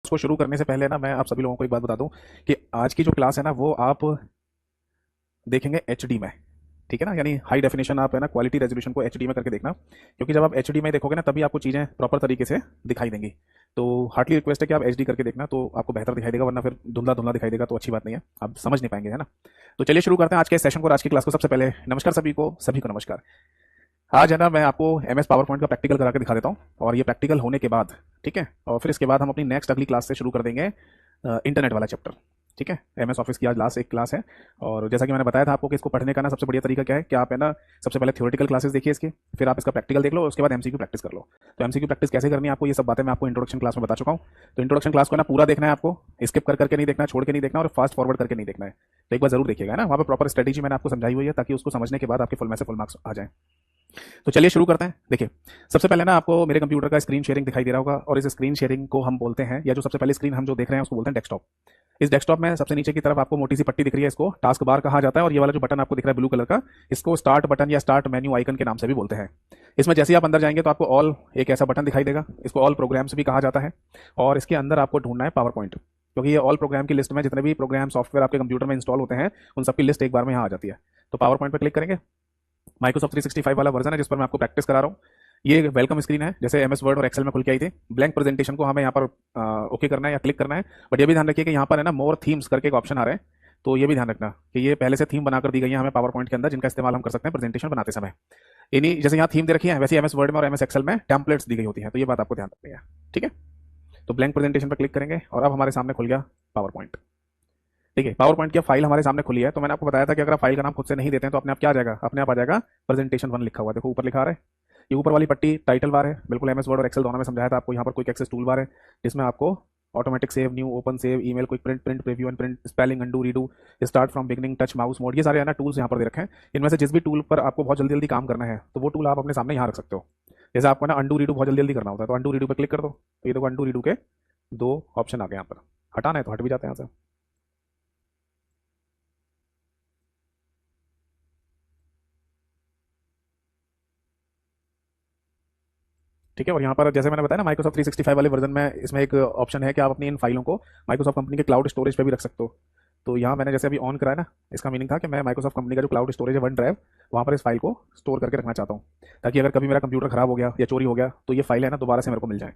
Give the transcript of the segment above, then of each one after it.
उसको शुरू करने से पहले ना मैं आप सभी लोगों को एक बात बता दूं कि आज की जो क्लास है ना वो आप देखेंगे एचडी में। ठीक है ना, यानी हाई डेफिनेशन आप है ना क्वालिटी रेजोल्यूशन को एचडी में करके देखना, क्योंकि जब आप एचडी में देखोगे ना तभी आपको चीज़ें प्रॉपर तरीके से दिखाई देंगी। तो हार्डली रिक्वेस्ट है कि आप एचडी करके देखना, तो आपको बेहतर दिखाई देगा, वरना फिर धुंधला धुंधला दिखाई देगा तो अच्छी बात नहीं है, आप समझ नहीं पाएंगे, है ना। तो चलिए शुरू करते हैं आज के सेशन को, आज की क्लास को। सबसे पहले नमस्कार सभी को नमस्कार। आज है ना मैं आपको एमएस पावर पॉइंट का प्रैक्टिकल करा के दिखा देता हूँ, और ये प्रैक्टिकल होने के बाद ठीक है, और फिर इसके बाद हम अपनी नेक्स्ट अगली क्लास से शुरू कर देंगे इंटरनेट वाला चैप्टर। ठीक है, एमएस ऑफिस की आज लास्ट एक क्लास है, और जैसा कि मैंने बताया था आपको कि इसको पढ़ने का ना सबसे बढ़िया तरीका क्या है कि आप है ना सबसे पहले थ्योरेटिकल क्लासेस देखिए इसकी, फिर आप इसका प्रैक्टिकल देख लो, उसके बाद एमसीक्यू प्रैक्टिस कर लो। तो एमसीक्यू प्रैक्टिस कैसे करनी है आपको, ये सब बातें मैं आपको इंट्रोडक्शन क्लास में बता चुका हूँ। तो इंट्रोडक्शन क्लास को ना पूरा देखना है आपको, स्किप कर करके नहीं देखना, छोड़ के नहीं देखना, और फास्ट फॉरवर्ड करके नहीं देखना है। तो एक बार जरूर देखिएगा ना, वहाँ पर प्रॉपर स्ट्रेटेजी मैंने आपको समझाई हुई है, ताकि उसको समझने के बाद आपके फुल में से फुल मार्क्स आ जाए। तो चलिए शुरू करते हैं। देखिए, सबसे पहले ना आपको मेरे कंप्यूटर का स्क्रीन शेयरिंग दिखाई दे रहा होगा, और इस स्क्रीन शेयरिंग को हम बोलते हैं, या जो सबसे पहले स्क्रीन हम जो देख रहे हैं उसको बोलते हैं डेस्कटॉप। इस डेस्कटॉप में सबसे नीचे की तरफ आपको मोटी सी पट्टी दिख रही है, इसको टास्क बार कहा जाता है, और ये वाला जो बटन आपको दिख रहा है ब्लू कलर का, इसको स्टार्ट बटन या स्टार्ट मेन्यू आइकन के नाम से भी बोलते हैं। इसमें जैसे ही आप अंदर जाएंगे तो आपको ऑल एक ऐसा बटन दिखाई देगा, इसको ऑल प्रोग्राम्स भी कहा जाता है, और इसके अंदर आपको ढूंढना है पावर पॉइंट, क्योंकि ये ऑल प्रोग्राम की लिस्ट में जितने भी प्रोग्राम सॉफ्टवेयर आपके कंप्यूटर में इंस्टॉल होते हैं उन सबकी लिस्ट एक बार में यहाँ आ जाती है। तो पावर पॉइंट पर क्लिक करेंगे, माइक्रोसॉफ्ट 365 वाला वर्जन है जिस पर मैं आपको प्रैक्टिस करा रहा हूँ। ये वेलकम स्क्रीन है, जैसे एमएस वर्ड और एक्सेल में खुल के आई थी। ब्लैंक प्रेजेंटेशन को हमें यहाँ पर ओके करना है या क्लिक करना है, बट ये भी ध्यान रखिए कि यहाँ पर है ना मोर थीम्स करके एक ऑप्शन आ रहा है, तो ये भी ध्यान रखना कि ये पहले से थीम बनाकर दी गई है हमें पावर पॉइंट के अंदर, जिनका इस्तेमाल हम कर सकते हैं प्रेजेंटेशन बनाते समय। इन्हीं जैसे यहाँ थीम दे रखी है, वैसे एमएस वर्ड में और एमएस एक्सेल में टेम्पलेट्स दी गई होती है, तो ये बात आपको ध्यान रखनी है। ठीक है, तो ब्लैंक प्रेजेंटेशन पर क्लिक करेंगे, और अब हमारे सामने खुल गया पावर पॉइंट। ठीक है, पावर पॉइंट की फाइल हमारे सामने खुली है, तो मैंने आपको बताया था कि अगर आप फाइल का नाम खुद से नहीं देते हैं तो अपने आप क्या आ जाएगा, अपने आप आ जाएगा प्रेजेंटेशन 1 लिखा हुआ। देखो ऊपर लिखा आ रहा है, ये ऊपर वाली पट्टी टाइटल बार है, बिल्कुल एमएस वर्ड और एक्सेल दोनों में समझाया था आपको। यहाँ पर क्विक एक्सेस टूल बार है, जिसमें आपको automatic save, new, open save, email, quick print, print preview and print, spelling, undo, redo, start from beginning, touch mouse mode, ये सारे है ना टूल्स यहाँ पर दे रखे हैं। इनमें से जिस भी टूल पर आपको बहुत जल्दी जल्दी काम करना है तो वो टूल आप अपने सामने यहाँ रख सकते हो। जैसे आपको ना अंडू रीडू बहुत जल्दी जल्दी करना होता है, तो अंडू रीडू पर क्लिक कर दो, तो ये देखो अंडू रीडू के 2 ऑप्शन आ गए। यहाँ पर हटाना है तो हट भी जाते हैं यहाँ से। ठीक है, और यहाँ पर जैसे मैंने बताया ना माइक्रोसॉफ्ट 365 वाले वर्जन में इसमें एक ऑप्शन है कि आप अपनी इन फाइलों को माइक्रोसॉफ्ट कंपनी के क्लाउड स्टोरेज पे भी रख सकते हो। तो यहाँ मैंने जैसे अभी ऑन करा है ना, इसका मीनिंग था कि मैं माइक्रोसॉफ्ट कंपनी का जो क्लाउड स्टोरेज है वन ड्राइव, वहाँ पर इस फाइल को स्टोर करके रखना चाहता हूँ, ताकि अगर कभी मेरा कंप्यूटर खराब हो गया या चोरी हो गया तो ये फाइल है ना दोबारा से मेरे को मिल जाए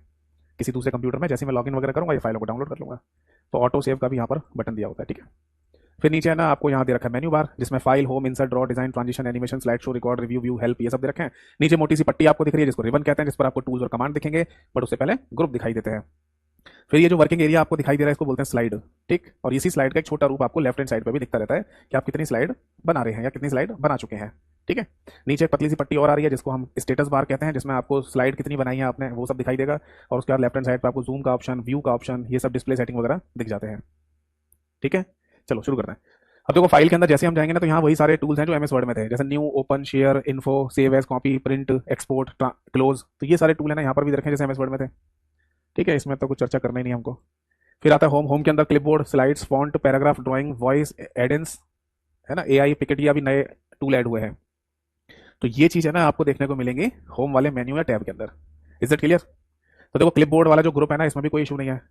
किसी दूसरे कंप्यूटर में। जैसे मैं लॉगिन वगैरह करूँगा ये फाइलों को डाउनलोड कर लूँगा। तो ऑटो सेव का भी यहाँ पर बटन दिया होता है। ठीक है, फिर नीचे है ना आपको यहाँ दे रखा है मेन्यू बार, जिसमें file, home, insert, draw, design, transition, animation, slide show, record, review, view, help, ये सब दे रखे हैं। नीचे मोटी सी पट्टी आपको दिख रही है जिसको रिबन कहते हैं, जिस पर आपको टूल्स और कमांड दिखेंगे, बट उससे पहले ग्रुप दिखाई देते हैं। फिर ये जो वर्किंग एरिया आपको दिखाई दे रहा है इसको बोलते हैं स्लाइड। ठीक, और इसी स्लाइड का एक छोटा रूप आपको लेफ्ट हैंड साइड पर भी दिखता रहता है कि आप कितनी स्लाइड बना रहे हैं या कितनी स्लाइड बना चुके हैं। ठीक है, नीचे एक पतली सी पट्टी और आ रही है जिसको हम स्टेटस बार कहते हैं, जिसमें आपको स्लाइड कितनी बनाई है आपने वो सब दिखाई देगा, और उसके बाद लेफ्ट हैंड साइड पर आपको जूम का ऑप्शन, व्यू का ऑप्शन, ये सब डिस्प्ले सेटिंग वगैरह दिख जाते हैं। ठीक है, चलो शुरू करते हैं। अब देखो फाइल के अंदर जैसे हम जाएंगे ना तो यहाँ वही सारे टूल्स हैं जो एमएस वर्ड में थे, जैसे new, open, share, info, save as, copy, print, export, close, तो ये सारे टूल है ना यहाँ पर भी रखे हैं जैसे एमएस वर्ड में थे। ठीक है, इसमें तो कुछ चर्चा करना ही नहीं हमको। फिर आता है होम। होम के अंदर clipboard, slides, font, paragraph, drawing, voice, add ins, है ना, एआई, पिकेट, या भी नए टूल ऐड हुए हैं। तो ये चीज़ है ना आपको देखने को मिलेंगी होम वाले मेन्यू या टैब के अंदर। Is it clear? तो देखो क्लिपबोर्ड वाला जो ग्रुप है ना इसमें भी कोई इशू नहीं है।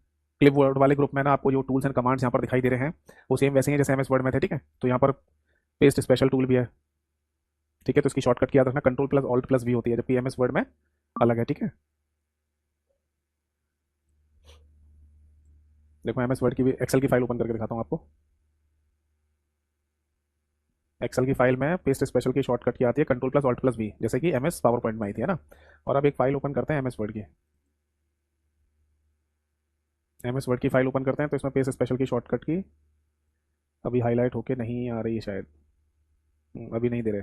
क्लिपबोर्ड वाले ग्रुप में ना आपको जो टूल्स एंड कमांड्स यहाँ पर दिखाई दे रहे हैं वो सेम वैसे ही हैं जैसे एमएस वर्ड में थे। ठीक है, तो यहाँ पर पेस्ट स्पेशल टूल भी है। ठीक है, तो इसकी शॉर्टकट की याद रखना, control plus alt plus V होती है, जबकि एमएस वर्ड में अलग है। ठीक है, देखो एमएस वर्ड की भी एक्सेल की फाइल ओपन करके दिखाता हूँ आपको। एक्सेल की फाइल में पेस्ट स्पेशल की शॉर्टकट की आती है control plus alt plus V, जैसे कि एमएस पावर पॉइंट में आई थी, है ना। और अब एक फाइल ओपन करते हैं एमएस वर्ड की। एमएस वर्ड की फाइल ओपन करते हैं तो इसमें पेस्ट स्पेशल की शॉर्टकट की अभी हाईलाइट होके नहीं आ रही है शायद। अभी नहीं दे रहे,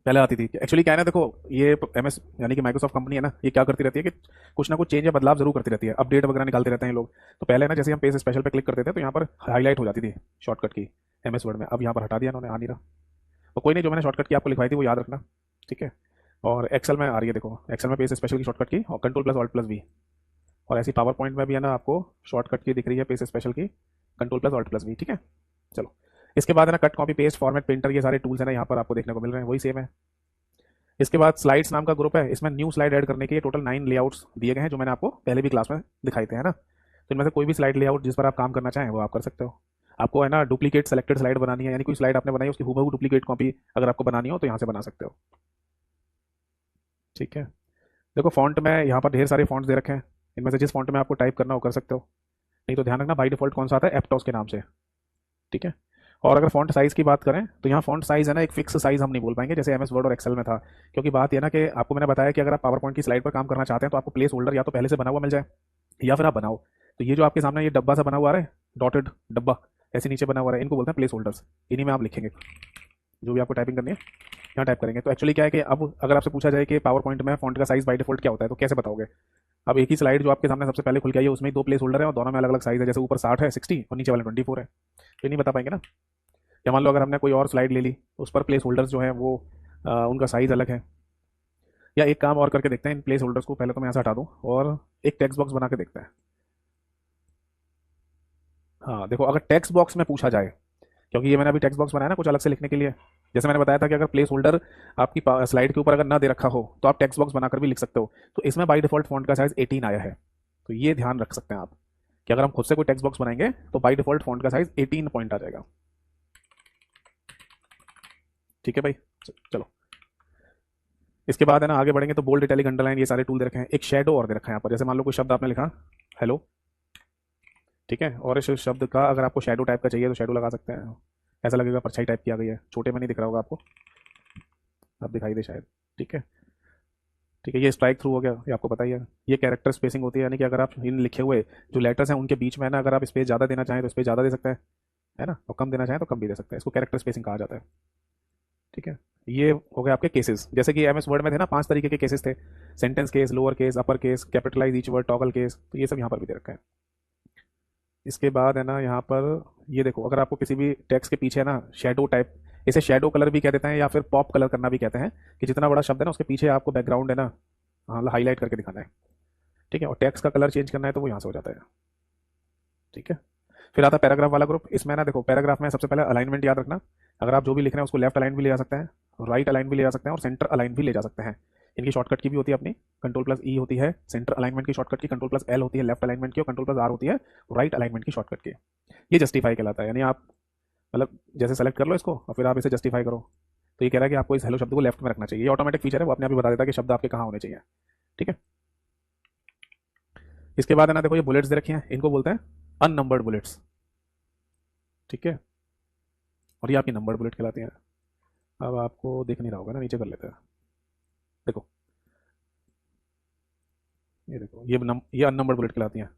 पहले आती थी। एक्चुअली क्या है ना, देखो ये एमएस यानी कि माइक्रोसॉफ्ट कंपनी है ना, ये क्या करती रहती है कि कुछ ना कुछ चेंज या बदलाव जरूर करती रहती है, अपडेट वगैरह निकालते रहते हैं लोग। तो पहले ना जैसे हम पेज स्पेशल पे क्लिक करते थे तो यहाँ पर हाईलाइट हो जाती थी शॉर्टकट की एमएस वर्ड में, अब यहाँ पर हटा दिया उन्होंने, आ नहीं रहा। तो कोई नहीं, जो मैंने शॉर्टकट की आपको लिखवाई थी वो याद रखना। ठीक है, और एक्सेल में आ रही है, देखो एक्सेल में पेज स्पेशल की शॉर्टकट की और control plus alt plus V, और ऐसी पावर पॉइंट में भी है ना आपको शॉर्टकट की दिख रही है पेज स्पेशल की control plus alt plus V. ठीक है, चलो इसके बाद है ना cut, copy, paste, format, printer, ये सारे टूल्स है ना यहाँ पर आपको देखने को मिल रहे हैं, वही सेम है। इसके बाद स्लाइड्स नाम का ग्रुप है, इसमें न्यू स्लाइड ऐड करने के टोटल 9 लेआउट्स दिए गए हैं जो मैंने आपको पहले भी क्लास में दिखाए थे, है ना। इनमें से कोई भी स्लाइड लेआउट जिस पर आप काम करना चाहें वो आप कर सकते हो। आपको है ना डुप्लीकेट सेलेक्टेड स्लाइड बनानी है, यानी कोई स्लाइड आपने बनाई उसकी हूबहू डुप्लीकेट कॉपी अगर आपको बनानी हो तो यहाँ से बना सकते हो। ठीक है, देखो फॉन्ट में यहाँ पर ढेर सारे फॉन्ट्स दे रखे हैं, इनमें से जिस फॉन्ट में आपको टाइप करना हो कर सकते हो। नहीं तो ध्यान रखना बाई डिफॉल्ट कौन सा आता है, एप्टॉस के नाम से। ठीक है, और अगर फॉन्ट साइज़ की बात करें तो यहाँ फॉन्ट साइज़ है ना एक फिक्स साइज़ हम नहीं बोल पाएंगे जैसे एमएस वर्ड और एक्सेल में था। क्योंकि बात ये ना कि आपको मैंने बताया कि अगर आप पावर पॉइंट की स्लाइड पर काम करना चाहते हैं तो आपको प्लेस होल्डर या तो पहले से बना हुआ मिल जाए या फिर आप बनाओ। तो ये जो आपके सामने ये डब्बा सा बना हुआ है, डॉटेड डब्बा ऐसे नीचे बना हुआ है, इनको बोलते हैं प्लेस होल्डर्स। इन्हीं में आप लिखेंगे जो भी आपको टाइपिंग करनी है, यहाँ टाइप करेंगे। तो एक्चुअली क्या है कि अब अगर आपसे पूछा जाए कि पावर पॉइंट में फॉन्ट का साइज़ बाई डिफॉल्ट क्या होता है तो कैसे बताओगे। अब एक ही स्लाइड जो आपके सामने सबसे पहले खुल के आई है उसमें ही दो प्लेस होल्डर है और दोनों में अलग अलग साइज़ है, जैसे ऊपर 60 है 60 और नीचे वाले 24 है, तो ये नहीं बता पाएंगे ना। या मान लो अगर हमने कोई और स्लाइड ले ली उस पर प्लेस होल्डर्स जो है वो उनका साइज़ अलग है। या एक काम और करके देखते हैं, इन प्लेस होल्डर्स को पहले तो मैं यहाँ से हटा दूँ और एक टेक्स्ट बॉक्स बना के देखते हैं। हाँ देखो, अगर टेक्स्ट बॉक्स में पूछा जाए, क्योंकि ये मैंने अभी टेक्स्ट बॉक्स बनाया ना कुछ अलग से लिखने के लिए, जैसे मैंने बताया था कि अगर प्लेस होल्डर आपकी स्लाइड के ऊपर अगर ना दे रखा हो तो आप टेक्स्ट बॉक्स बनाकर भी लिख सकते हो। तो इसमें बाई डिफॉल्ट फॉन्ट का साइज़ 18 आया है, तो ये ध्यान रख सकते हैं आप कि अगर हम खुद से कोई टेक्स्ट बॉक्स बनाएंगे तो बाई डिफॉल्ट फॉन्ट का साइज़ 18 पॉइंट आ जाएगा। ठीक है भाई, चलो इसके बाद है ना आगे बढ़ेंगे तो बोल्ड इटैलिक अंडरलाइन ये सारे टूल दे रखे हैं। एक शेडो और दे रखा है यहाँ पर, जैसे मान लो कोई शब्द आपने लिखा हेलो, ठीक है, और इस शब्द का अगर आपको शेडो टाइप का चाहिए तो शेडो लगा सकते हैं, ऐसा लगेगा परछाई टाइप की आ गई है, छोटे में नहीं दिख रहा होगा आपको, अब दिखाई दे शायद। ठीक है, ठीक है, ये स्ट्राइक थ्रू हो गया, ये आपको पता ही है। ये कैरेक्टर स्पेसिंग होती है, यानी कि अगर आप इन लिखे हुए जो लेटर्स हैं उनके बीच में है ना अगर आप स्पेस ज़्यादा देना चाहें तो स्पेस ज़्यादा दे सकते हैं, है ना, और कम देना चाहें तो कम भी दे सकते हैं, इसको कैरेक्टर स्पेसिंग कहा जाता है। ठीक है, ये हो गए आपके केसेस, जैसे कि एमएस वर्ड में थे ना 5 तरीके के केसेस थे, sentence case, lower case, upper case, capitalise each word, toggle case, तो ये सब यहाँ पर भी दे रखा है। इसके बाद है ना यहाँ पर ये देखो, अगर आपको किसी भी टेक्स्ट के पीछे है ना शेडो टाइप, इसे शेडो कलर भी कह देते हैं या फिर पॉप कलर करना भी कहते हैं, कि जितना बड़ा शब्द है ना उसके पीछे आपको बैकग्राउंड है ना हाँ हाईलाइट करके दिखाना है। ठीक है, और टेक्स्ट का कलर चेंज करना है तो वो यहाँ से हो जाता है। ठीक है, फिर आता है पैराग्राफ वाला ग्रुप। इसमें ना देखो पैराग्राफ में सबसे पहले अलाइनमेंट याद रखना, अगर आप जो भी लिख रहे हैं उसको लेफ्ट अलाइन भी ले जा सकते हैं, राइट अलाइन भी ले जा सकते हैं और सेंटर अलाइन भी ले जा सकते हैं। इनकी शॉर्टकट की भी होती है अपनी, कंट्रोल प्लस ई होती है सेंटर अलाइनमेंट की शॉर्टकट की, कंट्रोल प्लस एल होती है लेफ्ट अलाइनमेंट की और कंट्रोल प्लस आर होती है राइट अलाइनमेंट की शॉर्टकट की। ये जस्टिफाई कहलाता है, यानी आप मतलब जैसे सेलेक्ट कर लो इसको और फिर आप इसे जस्टिफाई करो, तो ये कह रहा है कि आपको इस हेलो शब्द को लेफ्ट में रखना चाहिए, ये ऑटोमेटिक फीचर है, वो अपने आप ही बता देता है कि शब्द आपके कहाँ होने चाहिए। ठीक है, इसके बाद है ना देखो ये बुलेट्स दे रखी हैं, इनको बोलते हैं अननंबर्ड बुलेट्स। ठीक है, और ये आपकी नंबर्ड बुलेट कहलाती हैं। अब आपको दिख नहीं रहा होगा ना, नीचे कर लेते हैं, देखो ये देखो ये अननंबर्ड बुलेट कहलाती हैं।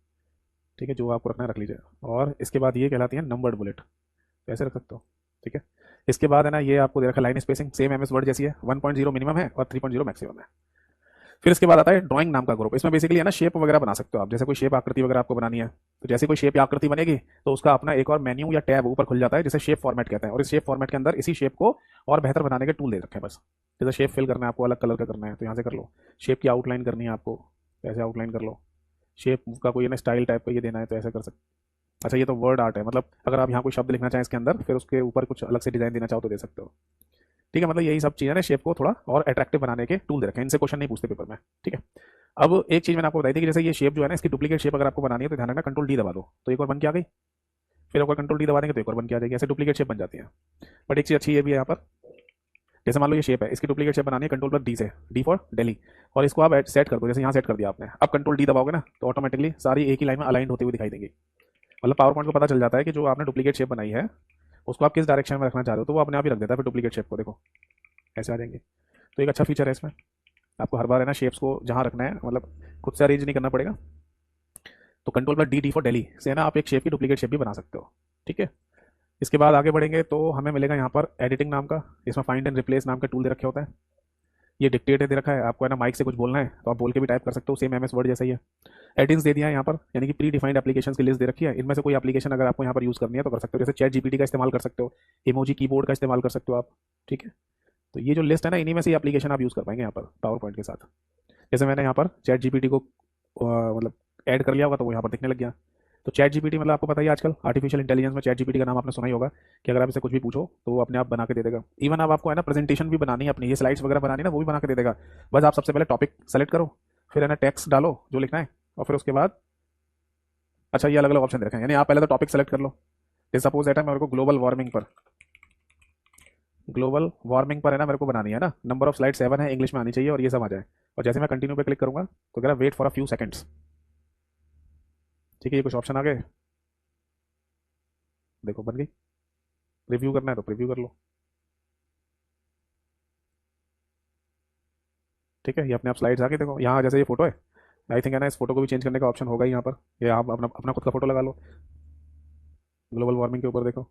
ठीक है, जो आपको रखना है रख लीजिए, और इसके बाद ये कहलाती है नंबर्ड बुलेट, ऐसे रख सकते हो। ठीक है, इसके बाद है ना ये आपको दे रखा है line spacing, same MS word जैसी है, 1.0 मिनिमम है और 3.0 मैक्सिमम है। फिर इसके बाद आता है ड्राइंग नाम का ग्रुप, इसमें बेसिकली है ना शेप वगैरह बना सकते हो आप, जैसे कोई शेप आकृति वगैरह आपको बनानी है तो जैसे कोई शेप या आकृति बनेगी तो उसका अपना एक और मेन्यू या टैब ऊपर खुल जाता है जिसे शेप फॉर्मेट कहते हैं, और इस शेप फॉर्मेट के अंदर इसी शेप को और बेहतर बनाने के टूल दे रखे हैं बस। जैसे शेप फिल करना है आपको, अलग कलर का करना है तो यहाँ से कर लो, शेप की आउटलाइन करनी है आपको तो ऐसे आउटलाइन कर लो, शेप का कोई ना स्टाइल टाइप का ये देना है तो ऐसे कर सकते। अच्छा, ये तो वर्ड आर्ट है, मतलब अगर आप यहाँ कोई शब्द लिखना चाहें इसके अंदर फिर उसके ऊपर कुछ अलग से डिजाइन देना चाहो तो दे सकते हो। ठीक है, मतलब यही सब चीज़ें ना शेप को थोड़ा और अट्रैक्टिव बनाने के टूल दे रखे हैं, इनसे क्वेश्चन नहीं पूछते पेपर में। ठीक है, अब एक चीज़ मैंने आपको बताई थी कि जैसे ये शेप जो है ना इसकी डुप्लीकेट शेप अगर आपको बनानी है तो ध्यान रखना कंट्रोल डी दबा दो तो एक और बन के आ गई, फिर एक और कंट्रोल डी दबा देंगे तो एक और बन के आ जाएगी, ऐसे डुप्लीकेट शेप बन जाती है। बट एक चीज़ अच्छी ये भी है यहाँ पर, जैसे मान लो ये शेप है, इसकी डुप्लीकेट शेप बनानी है कंट्रोल प्लस डी से, डी फॉर दिल्ली, और इसको आप सेट कर दो, जैसे यहाँ सेट कर दिया आपने, अब कंट्रोल डी दबाओगे ना तो ऑटोमेटिकली सारी एक ही लाइन में अलाइंड होती हुई दिखाई देंगी। मतलब पावर पॉइंट को पता चल जाता है कि जो आपने डुप्लीकेट शेप बनाई है उसको आप किस डायरेक्शन में रखना चाह रहे हो, तो वो अपने आप ही रख देता है फिर डुप्लीकेट शेप को, देखो ऐसे आ जाएंगे। तो एक अच्छा फीचर है इसमें, आपको हर बार है ना शेप्स को जहाँ रखना है मतलब खुद से अरेंज नहीं करना पड़ेगा, तो control plus D D for Delhi से है ना आप एक शेप की डुप्लीकेट शेप भी बना सकते हो। ठीक है, इसके बाद आगे बढ़ेंगे तो हमें मिलेगा यहाँ पर एडिटिंग नाम का, इसमें फाइंड एंड रिप्लेस नाम का टूल दे रखे होता है। ये डिक्टेट दे रखा है, आपको है ना माइक से कुछ बोलना है तो आप बोल के भी टाइप कर सकते हो, सेम एमएस वर्ड जैसा ही है। एडिंग्स दे दिया है यहाँ पर, यानी कि प्री डिफाइंड एप्लीकेशन की लिस्ट दे रखी है, इनमें से कोई एप्लीकेशन अगर आपको यहाँ पर यूज़ करनी है तो कर सकते हो, जैसे चैट जीपीटी का इस्तेमाल कर सकते हो, इमोजी कीबोर्ड का इस्तेमाल कर सकते हो आप। ठीक है, तो ये जो लिस्ट है ना इन्हीं में से एप्लीकेशन आप यूज़ कर पाएंगे यहाँ पर पावर पॉइंट के साथ। जैसे मैंने यहाँ पर चैट जीपीटी को मतलब ऐड कर लिया होगा तो वो यहाँ पर दिखने लग गया। तो चैट जीपीटी मतलब आपको पता ही है आजकल आर्टिफिशियल इंटेलिजेंस में चैट जीपीटी का नाम आपने सुना ही होगा कि अगर आप इसे कुछ भी पूछो तो वो अपने आप बना के दे देगा। इवन अब आपको है ना प्रेजेंटेशन भी बनानी है अपनी, ये स्लाइड्स वगैरह बनानी है ना वो भी बना के दे देगा। बस आप सबसे पहले टॉपिक सेलेक्ट करो, फिर है ना टेक्स्ट डालो जो लिखना है और फिर उसके बाद अच्छा ये अलग अलग ऑप्शन दे रखे हैं, यानी आप पहले तो टॉपिक सेलेक्ट कर लो। जैसे सपोज दैट है मेरे को ग्लोबल वार्मिंग पर है ना मेरे को बनानी है ना, नंबर ऑफ स्लाइड 7 है, इंग्लिश में आनी चाहिए और ये सब आ जाए। और जैसे मैं कंटिन्यू पे क्लिक करूंगा तो कह रहा wait for a few seconds. ठीक है, ये कुछ ऑप्शन आ गए, देखो बन गई। रिव्यू करना है तो प्रीव्यू कर लो। ठीक है, ये अपने आप स्लाइड्स आ गए, देखो यहाँ जैसे ये फोटो है, आई थिंक है ना, इस फोटो को भी चेंज करने का ऑप्शन होगा ही यहाँ पर, ये आप अपना अपना खुद का फोटो लगा लो ग्लोबल वार्मिंग के ऊपर, देखो।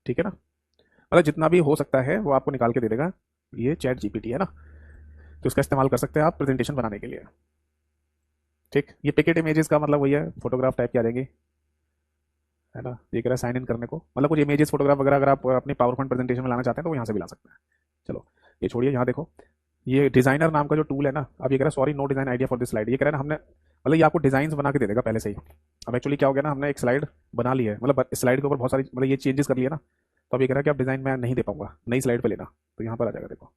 ठीक है ना, मतलब जितना भी हो सकता है वो आपको निकाल के दे देगा। ये चैट जीपीटी है ना, तो इसका इस्तेमाल कर सकते हैं आप प्रेजेंटेशन बनाने के लिए। ठीक, ये पिकेट इमेजेस का मतलब वही है, फोटोग्राफ टाइप की आ जाएंगी, है ना। ये कह रहा है साइन इन करने को, मतलब कुछ इमेजेस फोटोग्राफ वगैरह अगर आप अपनी पावर पॉइंट प्रेजेंटेशन में लाना चाहते हैं तो वो यहाँ से भी ला सकते हैं। चलो ये छोड़िए, यहाँ देखो ये डिजाइनर नाम का जो टूल है ना, अब ये कह रहा है sorry no design idea for this slide. ये कह रहा है ना हमने, मतलब ये आपको डिजाइन बना के दे देगा पहले से ही। अब एक्चुअली क्या हो गया ना, हमने एक स्लाइड बना ली है, मतलब स्लाइड के ऊपर बहुत सारी मतलब ये चेंजेस कर लिया ना, तो अब ये कह रहा है कि आप डिजाइन मैं नहीं दे पाऊंगा, नई स्लाइड पे लेना। तो यहाँ पर आ जाएगा, देखो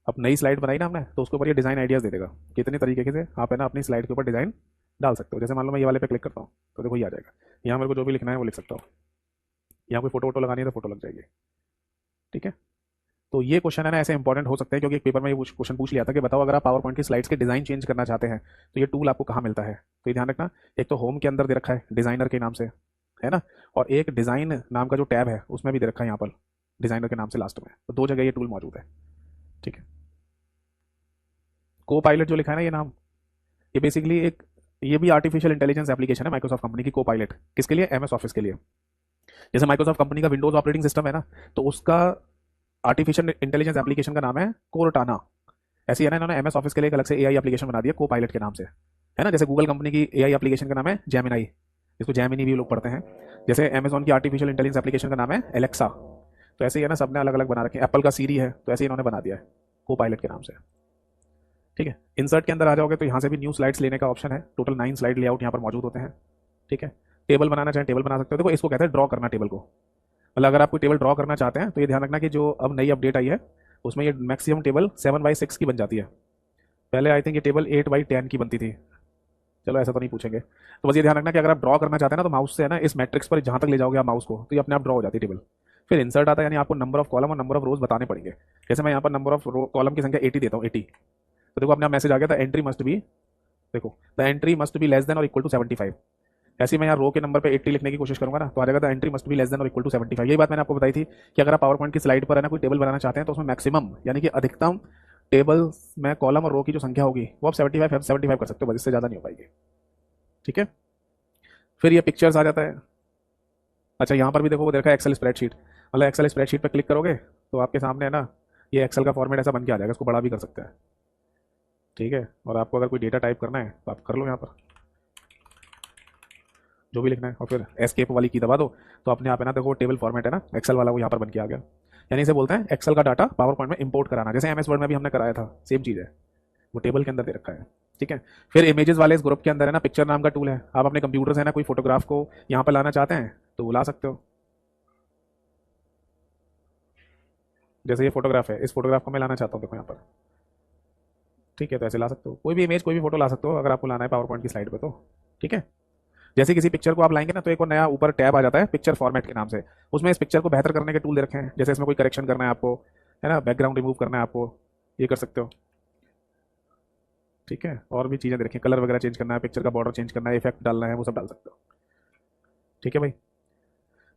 अब नई स्लाइड बनाई ना हमने, तो उसके ऊपर ये डिजाइन आइडियाज दे देगा, कितने तरीके से आप है ना अपनी स्लाइड के ऊपर डिजाइन डाल सकते हो। जैसे मान लो मैं ये वाले पे क्लिक करता हूँ तो देखो ये आ जाएगा, यहाँ मेरे को जो भी लिखना है वो लिख सकता हूँ, यहाँ कोई फोटो वोटो लगानी है तो फोटो लग जाएगी। ठीक है, तो ये क्वेश्चन है ना ऐसे इंपॉर्टेंट हो सकते हैं, क्योंकि एक पेपर में ये क्वेश्चन पूछ लिया था कि बताओ अगर आप पावर पॉइंट की स्लाइड्स के डिजाइन चेंज करना चाहते हैं तो ये टूल आपको कहाँ मिलता है। तो ये ध्यान रखना, एक तो होम के अंदर दे रखा है डिजाइनर के नाम से, है ना, और एक डिजाइन नाम का जो टैब है उसमें भी दे रखा है यहाँ पर डिजाइनर के नाम से लास्ट में, तो दो जगह ये टूल मौजूद है। ठीक है, को पायलट जो लिखा है ना ये नाम, ये बेसिकली एक, ये भी आर्टिफिशियल इंटेलिजेंस एप्लीकेशन है माइक्रोसॉफ्ट कंपनी की, को पायलट किसके लिए, एमएस ऑफिस के लिए। जैसे माइक्रोसॉफ्ट कंपनी का विंडोज ऑपरेटिंग सिस्टम है ना, तो उसका आर्टिफिशियल इंटेलिजेंस एप्लीकेशन का नाम है कोरटाना। ऐसे ही है ना, इन्होंने एमएस ऑफिस के लिए एक अलग से एआई एप्लीकेशन बना दिया को पायलट के नाम से, है ना। जैसे गूगल कंपनी की एआई एप्लीकेशन का नाम है जेमिनाई, इसको जैमिनी भी लोग पढ़ते हैं। जैसे अमेजॉन की आर्टिफिशियल इंटेलिजेंस एप्लीकेशन का नाम है एलेक्सा। तो ऐसे ही है ना, सबने अलग अलग बना रखे हैं, एप्पल का सीरी है तो ऐसे ही इन्होंने बना दिया है को पायलट के नाम से। ठीक है, इंसर्ट के अंदर आ जाओगे तो यहाँ से भी न्यू स्लाइड्स लेने का ऑप्शन है, टोटल 9 स्लाइड लेआउट यहाँ पर मौजूद होते हैं। ठीक है, टेबल बनाना चाहें टेबल बना सकते हो, देखो इसको कहते हैं ड्रॉ करना टेबल को, मतलब अगर आप कोई टेबल ड्रॉ करना चाहते हैं तो ये ध्यान रखना कि जो अब नई अपडेट आई है उसमें ये मैक्सिमम टेबल 7/6 की बन जाती है। पहले आई थिंक ये टेबल 8/10 की बनती थी, चलो ऐसा तो नहीं पूछेंगे। तो बस ये ध्यान रखना कि अगर आप ड्रॉ करना चाहते हैं ना तो माउस से है ना इस मैट्रिक्स पर जहाँ तक ले जाओगे आप माउस को तो ये अपने आप ड्रॉ हो जाती है टेबल। फिर इंसर्ट आता है, यानी आपको नंबर ऑफ कॉलम और नंबर ऑफ रोज बताने पड़ेंगे। जैसे मैं यहाँ पर नंबर ऑफ कॉलम की संख्या 80 देता हूँ, 80, तो देखो अपने आप मैसेज आ गया था एंट्री मस्ट बी, देखो the entry must be less than और इक्वल टू 75। ऐसे ही मैं यहाँ रो के नंबर पे 80 लिखने की कोशिश करूंगा ना तो आ जाएगा the entry must be less than और इक्वल टू 75। यही बात मैंने आपको बताई थी कि अगर आप पावर पॉइंट की स्लाइड पर है ना कोई टेबल बनाना चाहते हैं तो उसमें मैक्सिमम यानी कि अधिकतम टेबल में कॉलम और रो की जो संख्या होगी वो आप 75 कर सकते हो, बस इससे ज़्यादा नहीं हो पाएगी। ठीक है, फिर ये पिक्चर्स आ जाता है। अच्छा यहाँ पर भी देखो वो देखा है एक्सेल स्प्रेडशीट, मतलब एक्सेल स्प्रेडशीट पे क्लिक करोगे तो आपके सामने है ना ये एक्सेल का फॉर्मेट ऐसा बन के आ जाएगा, इसको बड़ा भी कर सकता है। ठीक है, और आपको अगर कोई डेटा टाइप करना है तो आप कर लो यहाँ पर जो भी लिखना है और फिर एस्केप वाली की दबा दो तो अपने आप है ना देखो टेबल फॉर्मेट है ना एक्सेल वाला वो यहाँ पर बन के आ गया। यानी इसे बोलते हैं एक्सेल का डाटा पावर पॉइंट में इंपोर्ट कराना, जैसे एमएस वर्ड में भी हमने कराया था सेम चीज़ है, वो टेबल के अंदर दे रखा है। ठीक है, फिर इमेजेस वाले इस ग्रुप के अंदर है ना पिक्चर नाम का टूल है, आप अपने कंप्यूटर से है ना कोई फोटोग्राफ को यहाँ पर लाना चाहते हैं तो वो ला सकते हो। जैसे ये फोटोग्राफ है, इस फोटोग्राफ को मैं लाना चाहता हूँ, देखो यहाँ पर। ठीक है, तो ऐसे ला सकते हो, कोई भी इमेज कोई भी फोटो ला सकते हो अगर आपको लाना है पावर पॉइंट की स्लाइड पे तो। ठीक है, जैसे किसी पिक्चर को आप लाएंगे ना तो एक और नया ऊपर टैब आ जाता है पिक्चर फॉर्मेट के नाम से, उसमें इस पिक्चर को बेहतर करने के टूल दे रखे हैं। जैसे इसमें कोई करेक्शन करना है आपको, है ना, बैकग्राउंड रिमूव करना है आपको, ये कर सकते हो। ठीक है, और भी चीज़ें देखें, कलर वगैरह चेंज करना है, पिक्चर का बॉर्डर चेंज करना है, इफेक्ट डालना है, वो सब डाल सकते हो। ठीक है भाई,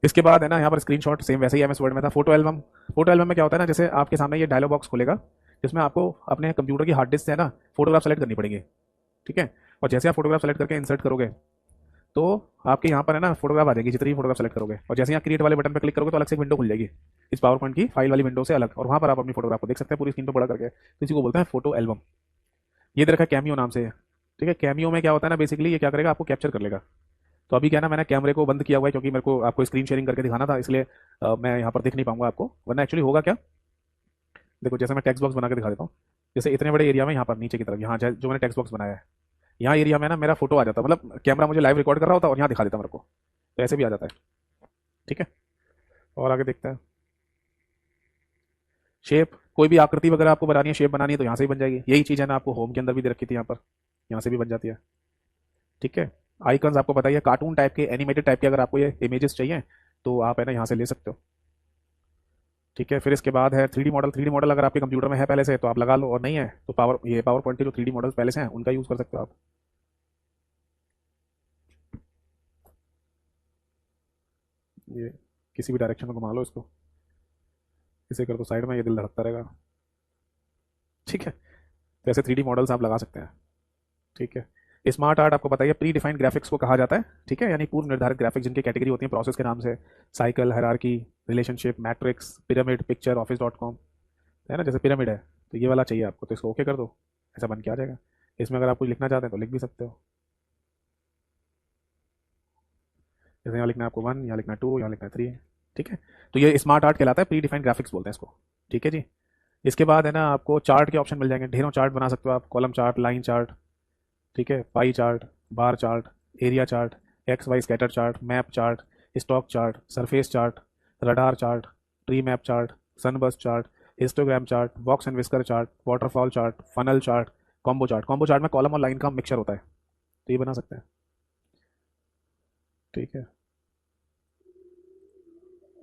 इसके बाद है ना यहाँ पर स्क्रीनशॉट सेम वैसे ही एमएस वर्ड में था। फोटो एल्बम, फोटो एल्बम में क्या होता है ना, जैसे आपके सामने ये डायलॉग बॉक्स खुलेगा जिसमें आपको अपने कंप्यूटर की हार्ड डिस्क से है ना फोटोग्राफ सेलेक्ट करनी पड़ेगी। ठीक है, और जैसे आप फोटोग्राफ सेलेक्ट करके इंसर्ट करोगे तो आपके यहाँ पर है ना फोटोग्राफ आ जाएगी, जितनी फोटोग्राफ सेलेक्ट करोगे, और जैसे यहाँ क्रिएट वाले बटन पर क्लिक करोगे तो अलग से एक विंडो खुल जाएगी इस पावर पॉइंट की फाइल वाली विंडो से अलग, और वहाँ पर आप अपनी फोटोग्राफ को देख सकते हैं पूरी स्क्रीन पर बड़ा करके, तो इसी को बोलते हैं फोटो एल्बम। ये दे रखा है कैमियो नाम से। ठीक है, कैमियो में क्या होता है ना बेसिकली ये क्या करेगा आपको कैप्चर कर लेगा। तो अभी क्या है ना मैंने कैमरे को बंद किया हुआ है क्योंकि मेरे को आपको स्क्रीन शेयरिंग करके दिखाना था, इसलिए मैं यहाँ पर दिख नहीं पाऊंगा आपको, वरना एक्चुअली होगा क्या, देखो जैसे मैं टेक्स्ट बॉक्स बना के दिखा देता हूँ। जैसे इतने बड़े एरिया में यहाँ पर नीचे की तरफ यहाँ जो मैंने टेक्स्ट बॉक्स बनाया है यहाँ एरिया में ना मेरा फोटो आ जाता है, मतलब कैमरा मुझे लाइव रिकॉर्ड कर रहा होता है और यहाँ दिखा देता मेरे को, तो ऐसे भी आ जाता है। ठीक है, और आगे देखते हैं शेप। कोई भी आकृति वगैरह आपको बनानी है, शेप बनानी है, तो यहाँ से ही बन जाएगी। यही चीज़ है ना आपको होम के अंदर भी दे रखी थी, यहाँ से भी बन जाती है। ठीक है, आइकन्स आपको पता ही है, कार्टून टाइप के, एनिमेटेड टाइप के अगर आपको ये इमेजेस चाहिए तो आप है ना यहाँ से ले सकते हो। ठीक है, फिर इसके बाद है 3D मॉडल। 3D मॉडल अगर आपके कंप्यूटर में है पहले से तो आप लगा लो, और नहीं है तो पावर पॉइंट के जो 3D मॉडल पहले से हैं उनका यूज़ कर सकते हो आप। ये किसी भी डायरेक्शन में घुमा लो इसको, इसे कर दो साइड में, ये दिल धड़कता रहेगा। ठीक है, तो ऐसे 3D मॉडल्स आप लगा सकते हैं। ठीक है, स्मार्ट आर्ट आपको बताइए प्री डिफाइंड ग्राफिक्स को कहा जाता है। ठीक है, यानी पूर्व निर्धारित ग्राफिक्स जिनकी कैटेगरी होती है प्रोसेस के नाम से, cycle, hierarchy, relationship, matrix, pyramid, picture, office.com, है ना, जैसे पिरामिड है तो ये वाला चाहिए आपको, तो इसको ओके कर दो, ऐसा बन के आ जाएगा। इसमें अगर आप कुछ लिखना चाहते हैं तो लिख भी सकते हो, जैसे यहाँ लिखना है आपको 1, यहाँ लिखना है 2, यहाँ लिखना है 3। ठीक है, तो ये स्मार्ट आर्ट कहलाता है, प्री डिफाइंड ग्राफिक्स बोलते हैं इसको। ठीक है जी, इसके बाद है ना आपको चार्ट के ऑप्शन मिल जाएंगे, ढेरों चार्ट बना सकते हो आप, कॉलम चार्ट, लाइन चार्ट, ठीक है, pie chart, bar chart, area chart, X Y scatter chart, map chart, stock chart, surface chart, radar chart, treemap chart, sunburst chart, histogram chart, box and whisker chart, waterfall chart, funnel chart, combo chart. Combo chart में column और line का mixture होता है, तो ये बना सकते हैं। ठीक है,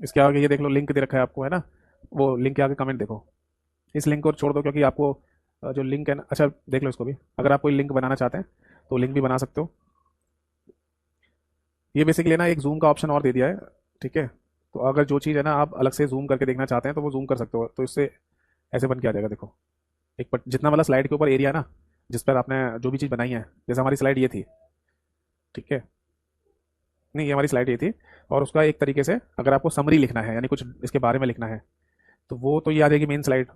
इसके आगे ये देख लो, लिंक दे रखा है आपको, है ना, वो लिंक के आगे कमेंट देखो। इस लिंक को छोड़ दो क्योंकि आपको जो लिंक है ना, अच्छा देख लो इसको भी, अगर आप कोई लिंक बनाना चाहते हैं तो लिंक भी बना सकते हो। ये बेसिकली ना एक जूम का ऑप्शन और दे दिया है। ठीक है, तो अगर जो चीज़ है ना आप अलग से जूम करके देखना चाहते हैं तो वो जूम कर सकते हो, तो इससे ऐसे बन के आ जाएगा। देखो जितना वाला स्लाइड के ऊपर एरिया ना, जिस पर आपने जो भी चीज़ बनाई है, जैसे हमारी स्लाइड ये थी। ठीक है, नहीं ये हमारी स्लाइड ये थी, और उसका एक तरीके से अगर आपको समरी लिखना है, यानी कुछ इसके बारे में लिखना है, तो वो तो ये आ जाएगी मेन स्लाइड।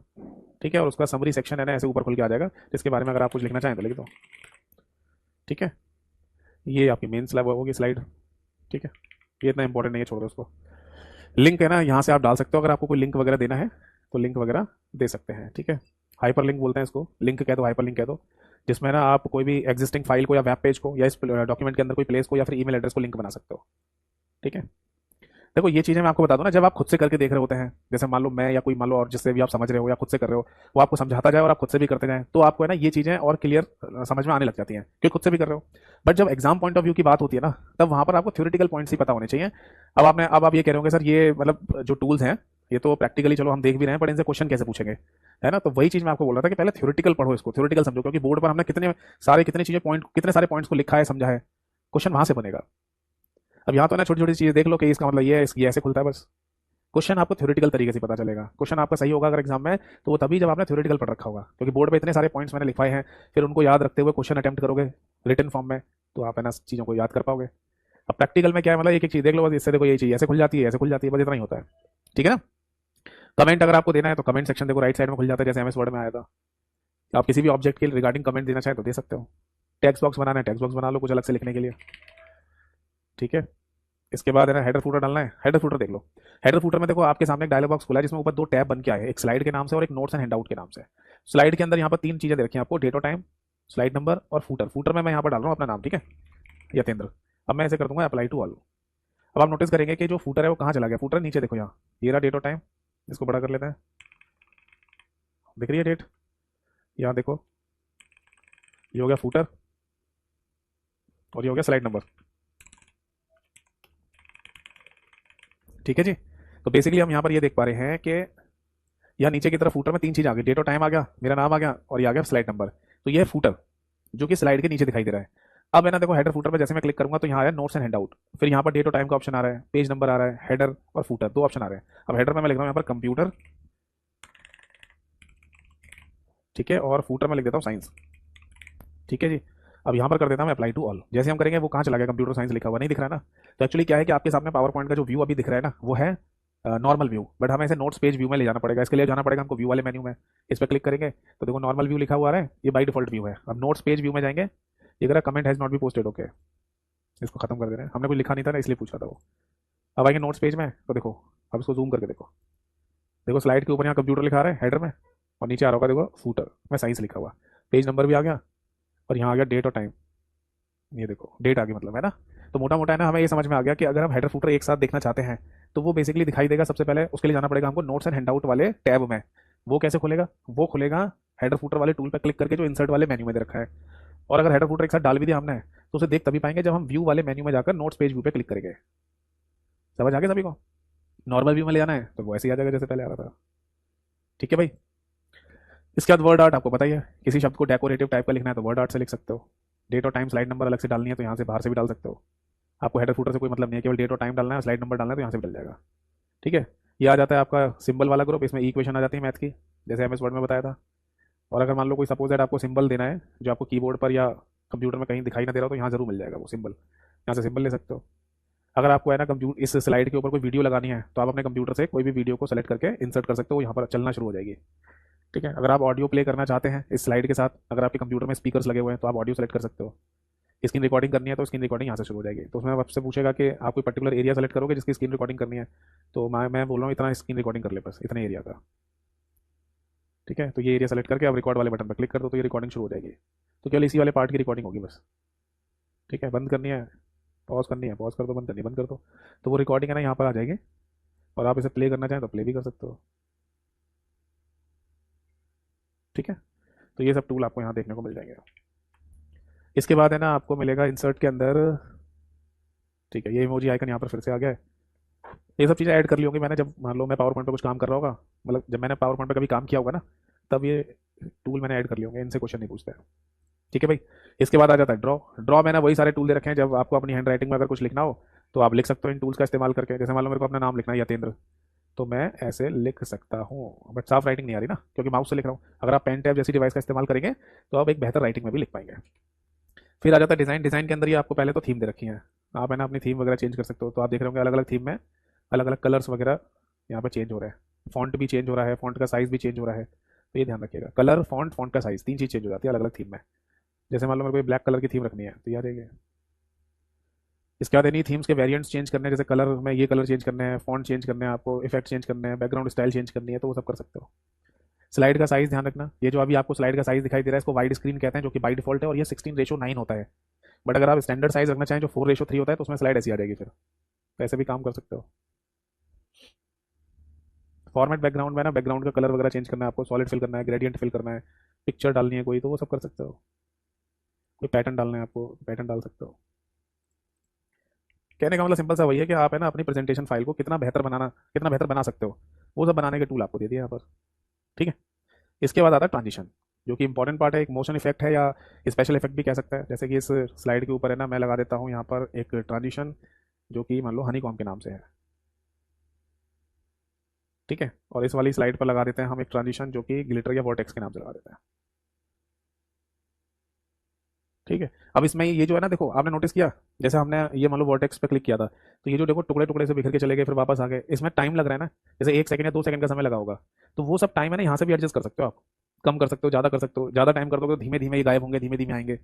ठीक है, और उसका समरी सेक्शन है ना ऐसे ऊपर खुल के आ जाएगा, जिसके बारे में अगर आप कुछ लिखना चाहें तो लिख दो। ठीक है, ये आपकी मेन स्लाइड होगी स्लाइड। ठीक है, ये इतना इंपॉर्टेंट नहीं है, छोड़ दो उसको। लिंक है ना यहाँ से आप डाल सकते हो, अगर आपको कोई लिंक वगैरह देना है तो लिंक वगैरह दे सकते हैं। ठीक है, हाइपर लिंक बोलते हैं इसको, लिंक कह दो, हाइपर लिंक कह दो, जिसमें ना आप कोई भी एग्जिस्टिंग फाइल को या वेब पेज को या इस डॉक्यूमेंट के अंदर कोई प्लेस को या फिर ईमेल एड्रेस को लिंक बना सकते हो। ठीक है, देखो ये चीज़ें मैं आपको बता दूं ना, जब आप खुद से करके देख रहे होते हैं, जैसे मान लो मैं या कोई मान लो और जिससे भी आप समझ रहे हो या खुद से कर रहे हो, वो आपको समझाता जाए और आप खुद से भी करते जाएं, तो आपको है ना ये चीज़ें और क्लियर समझ में आने लग जाती हैं क्योंकि खुद से भी कर रहे हो। बट जब एग्जाम पॉइंट ऑफ व्यू की बात होती है ना, तब वहां पर आपको थ्योरेटिकल पॉइंट्स ही पता होने चाहिए। अब आप ये कह रहे होंगे सर ये मतलब जो टूल्स हैं ये तो प्रैक्टिकली चलो हम देख भी रहे हैं, बट इनसे क्वेश्चन कैसे पूछेंगे, है ना, तो वही चीज मैं आपको बोल रहा था कि पहले थ्योरेटिकल पढ़ो, इसको थ्योरेटिकल समझो, क्योंकि बोर्ड पर हमने कितनी चीजें पॉइंट, कितने सारे पॉइंट्स को लिखा है, समझा है, क्वेश्चन वहां से बनेगा। अब यहाँ तो ना छोटी छोटी चीजें देख लो कि इसका मतलब ये है, ये ऐसे खुलता है, बस क्वेश्चन आपको थ्योरेटिकल तरीके से पता चलेगा। क्वेश्चन आपका सही होगा अगर एग्जाम में, तो वो तभी जब आपने थ्योरेटिकल पढ़ रखा होगा, क्योंकि बोर्ड पे इतने सारे पॉइंट्स मैंने लिखवाए हैं, फिर उनको याद रखते हुए क्वेश्चन अटेम्प्ट करोगे रिटन फॉर्म में, तो आप है ना चीज़ों को याद कर पाओगे। अब प्रैक्टिकल में क्या है, मतलब एक एक चीज़ देख लो बस, इससे देखो ये चीज़ ऐसे खुल जाती है, ऐसे खुल जाती है, बस इतना ही होता है। ठीक है ना, कमेंट अगर आपको देना है तो कमेंट सेक्शन देखो राइट साइड में खुल जाता है, जैसे एमएस वर्ड में आया था। आप किसी भी ऑब्जेक्ट के रिगार्डिंग कमेंट देना चाहें तो दे सकते हो। टेक्स्ट बॉक्स बनाना है, टेक्स्ट बॉक्स बना लो कुछ अलग से लिखने के लिए। ठीक है, इसके बाद है ना हेडर फूटर डालना है, हेडर फूटर देख लो। हेडर फूटर में देखो आपके सामने एक डायलॉग बॉक्स खुला है जिसमें ऊपर दो टैब बन के आए हैं, एक स्लाइड के नाम से और एक नोट्स एंड हैंडआउट के नाम से। स्लाइड के अंदर यहाँ पर तीन चीजें दे रखी हैं आपको, डेट और टाइम, स्लाइड नंबर और फूटर। फूटर में मैं यहाँ पर डाल रहा हूँ अपना नाम, ठीक है, यतेंद्र। अब मैं ऐसे कर दूंगा अप्लाई टू ऑल। अब आप नोटिस करेंगे कि जो फूटर है वो कहाँ चला गया, फूटर नीचे देखो यहाँ, ये रहा डेट और टाइम, इसको बड़ा कर लेते हैं, दिख रही है डेट, यहाँ देखो ये हो गया फूटर और ये हो गया स्लाइड नंबर। ठीक है जी, तो बेसिकली हम यहाँ पर ये देख पा रहे हैं कि यहाँ नीचे की तरफ फूटर में तीन चीज आ गई, डेट और टाइम आ गया, मेरा नाम आ गया और ये आ गया स्लाइड नंबर। तो ये है फूटर जो कि स्लाइड के नीचे दिखाई दे रहा है। अब है ना देखो हेडर फूटर में जैसे मैं क्लिक करूंगा तो यहाँ आ रहा है नोट्स एंड हैंडआउट, फिर यहाँ पर डेट और टाइम का ऑप्शन आ रहा है, पेज नंबर आ रहा है, हेडर और फूटर दो ऑप्शन आ रहे हैं। अब हेडर में मैं लिख रहा हूँ यहाँ पर कंप्यूटर, ठीक है, और फूटर में लिख देता हूँ साइंस। ठीक है जी, अब यहाँ पर कर देता हूँ अप्लाई टू ऑल। जैसे हम करेंगे वो कहाँ चला गया, कंप्यूटर साइंस लिखा हुआ नहीं दिख रहा है ना। तो एक्चुअली क्या है कि आपके सामने पावर पॉइंट का जो व्यू अभी दिख रहा है ना वो है नॉर्मल व्यू, बट हमें इसे नोट्स पेज व्यू में ले जाना पड़ेगा। इसके लिए जाना पड़ेगा हमको व्यू वाले मेन्यू में, इस पर क्लिक करेंगे तो देखो नॉर्मल व्यू लिखा हुआ है, ये बाई डिफॉल्ट व्यू है। अब नोट्स पेज व्यू में जाएंगे, ये कह रहा comment has not be posted, okay इसको खत्म कर दे रहे हैं, हमने कुछ लिखा नहीं था ना इसलिए पूछा था वो। अब आएंगे नोट्स पेज में तो देखो, अब इसको जूम करके देखो, देखो स्लाइड के ऊपर यहाँ कंप्यूटर लिखा रहा है हेडर में, और नीचे आ रहा होगा देखो फूटर में साइंस लिखा हुआ, पेज नंबर भी आ गया और यहाँ आ गया डेट और टाइम, ये देखो डेट आ गई मतलब, है ना। तो मोटा मोटा है ना हमें ये समझ में आ गया कि अगर हम हेडर फूटर एक साथ देखना चाहते हैं तो वो बेसिकली दिखाई देगा। सबसे पहले उसके लिए जाना पड़ेगा हमको नोट्स एंड हैंडआउट वाले टैब में, वो कैसे खुलेगा? वो खुलेगा हेडर फुटर वाले टूल पर क्लिक करके जो इंसर्ट वाले मेन्यू में दे रखा है। और अगर हेडर फुटर एक साथ डाल भी दिया हमने तो उसे देख तभी पाएंगे जब हम व्यू वाले मेन्यू में जाकर नोट्स पेज व्यू पे क्लिक करेंगे। समझ आ गया सभी को? नॉर्मल व्यू में ले आना है तो वो ऐसे ही आ जाएगा जैसे पहले आ रहा था। ठीक है भाई। इसके बाद वर्ड आर्ट आपको पता ही है, किसी शब्द को डेकोरेटिव टाइप का लिखना है तो वर्ड आर्ट से लिख सकते हो। डेट और टाइम स्लाइड नंबर अलग से डालनी है तो यहाँ से बाहर से भी डाल सकते हो। आपको हेडर फुटर से कोई मतलब नहीं है, केवल डेट और टाइम डालना है, स्लाइड नंबर डालना है तो यहाँ से भी डल जाएगा। ठीक है। ये आ जाता है आपका सिंबल वाला ग्रुप, इसमें इक्वेशन आ जाती है मैथ की, जैसे एमएस वर्ड में बताया था। और अगर मान लो कोई सपोज दैट आपको सिंबल देना है जो आपको कीबोर्ड पर या कंप्यूटर में कहीं दिखाई ना दे रहा हो तो यहाँ जरूर मिल जाएगा वो सिंबल, यहाँ से सिंबल ले सकते हो। अगर आपको है ना कंप्यूटर इस स्लाइड के ऊपर कोई वीडियो लगानी है तो आप अपने कंप्यूटर से कोई भी वीडियो को सेलेक्ट करके इंसर्ट कर सकते हो, यहाँ पर चलना शुरू हो जाएगी। ठीक है। अगर आप ऑडियो प्ले करना चाहते हैं इस स्लाइड के साथ, अगर आपके कंप्यूटर में स्पीकर्स लगे हुए हैं तो आप ऑडियो सेलेक्ट कर सकते हो। स्क्रीन रिकॉर्डिंग करनी है तो स्क्रीन रिकॉर्डिंग यहाँ से शुरू हो जाएगी। तो उसमें आपसे पूछेगा कि आप कोई पर्टिकुलर एरिया सेलेक्ट करोगे जिसकी स्क्रीन रिकॉर्डिंग करनी है, तो मैं बोल रहा हूँ इतना स्क्रीन रिकॉर्डिंग कर ले, बस इतने एरिया का। ठीक है। तो ये एरिया सेलेक्ट करके आप रिकॉर्ड वाले बटन पर क्लिक कर दो तो ये रिकॉर्डिंग शुरू हो जाएगी। तो केवल इसी वाले पार्ट की रिकॉर्डिंग होगी बस। ठीक है। बंद करनी है, पॉज करनी है पॉज कर दो, बंद करनी है बंद कर दो। तो वो रिकॉर्डिंग है ना यहाँ पर आ जाएगी, और आप इसे प्ले करना चाहें तो प्ले भी कर सकते हो। ठीक है। तो ये सब टूल आपको यहाँ देखने को मिल जाएंगे। इसके बाद है ना आपको मिलेगा इंसर्ट के अंदर। ठीक है। ये इमोजी आइकन यहाँ पर फिर से आ गया है। ये सब चीज़ें ऐड कर ली होंगी मैंने, जब मान लो मैं पावर पॉइंट पर कुछ काम कर रहा होगा, मतलब जब मैंने पावर पॉइंट पर कभी काम किया होगा ना, तब ये टूल मैंने ऐड कर लिए होंगे, इनसे क्वेश्चन नहीं पूछते हैं। ठीक है भाई। इसके बाद आ जाता है ड्रॉ। ड्रॉ मैंने वही सारे टूल दे रखे हैं, जब आपको अपनी हैंड राइटिंग में अगर कुछ लिखना हो तो आप लिख सकते हो इन टूल्स का इस्तेमाल करके। जैसे मान लो मेरे को अपना नाम लिखना है यतेंद्र, तो मैं ऐसे लिख सकता हूँ, बट साफ राइटिंग नहीं आ रही ना क्योंकि माउस से लिख रहा हूँ। अगर आप पेन टैब जैसी डिवाइस का इस्तेमाल करेंगे तो आप एक बेहतर राइटिंग में भी लिख पाएंगे। फिर आ जाता है डिज़ाइन। डिज़ाइन के अंदर ही आपको पहले तो थीम दे रखी है, आप है ना अपनी थीम वगैरह चेंज कर सकते हो। तो आप देख रहे होंगे अलग अलग थीम में अलग अलग कलर्स वगैरह यहाँ पे चेंज हो रहे हैं, फॉन्ट भी चेंज हो रहा है, फॉन्ट का साइज़ भी चेंज हो रहा है। तो ये ध्यान रखिएगा, कलर फॉन्ट फॉन्ट का साइज़ तीन चीज़ चेंज हो जाती है अलग अलग थीम में। जैसे मान लो मेरे को ब्लैक कलर की थीम रखनी है तो याद है। इसके बाद एनी थीम्स के वेरिएंट्स चेंज करने हैं, जैसे कलर में ये कलर चेंज करने हैं, फॉन्ट चेंज करने हैं, आपको इफेक्ट चेंज करने हैं, बैकग्राउंड स्टाइल चेंज करनी है, तो वो सब कर सकते हो। स्लाइड का साइज ध्यान रखना, ये जो अभी आपको स्लाइड का साइज दिखाई दे रहा है इसको वाइड स्क्रीन कहते हैं, जो कि बाई डिफॉल्ट है, और ये 16:9 होता है। बट अगर आप स्टैंडर्ड साइज रखना चाहें जो 4:3 होता है तो उसमें स्लाइड ऐसी आ जाएगी फिर, तो ऐसे भी काम कर सकते हो। फॉर्मेट बैकग्राउंड में ना बैकग्राउंड का कलर वगैरह चेंज करना है आपको, सॉलिड फिल करना है, ग्रेडियंट फिल करना है, पिक्चर डालनी है कोई, तो वो सब कर सकते हो। कोई पैटर्न डालना है आपको, पैटर्न डाल सकते हो। कहने का मतलब सिंपल सा वही है कि आप है ना अपनी प्रेजेंटेशन फाइल को कितना बेहतर बना सकते हो, वो सब बनाने के टूल आपको दे दिए यहाँ पर। ठीक है। इसके बाद आता है ट्रांजिशन, जो कि इंपॉर्टेंट पार्ट है, एक मोशन इफेक्ट है या स्पेशल इफेक्ट भी कह सकता है। जैसे कि इस स्लाइड के ऊपर है ना मैं लगा देता हूँ यहाँ पर एक ट्रांजिशन, जो कि मान लो हनी कॉम के नाम से है। ठीक है। और इस वाली स्लाइड पर लगा देते हैं हम एक ट्रांजिशन जो कि ग्लिटर या वॉर्टेक्स के नाम से लगा देते हैं। ठीक है। अब इसमें ये जो है ना, देखो आपने नोटिस किया, जैसे हमने ये मान लो वर्टेक्स पे क्लिक किया था तो ये जो देखो टुकड़े टुकड़े से बिखर के चले गए फिर वापस आ गए, इसमें टाइम लग रहा है ना, जैसे 1 सेकंड या 2 सेकंड का समय लगा होगा। तो वो सब टाइम है ना यहाँ से भी एडजस्ट कर सकते हो आप, कम कर सकते हो, ज़्यादा कर सकते हो। ज़्यादा टाइम कर दोगे तो धीमे धीमे ही गायब होंगे, धीमे धीमे आएंगे।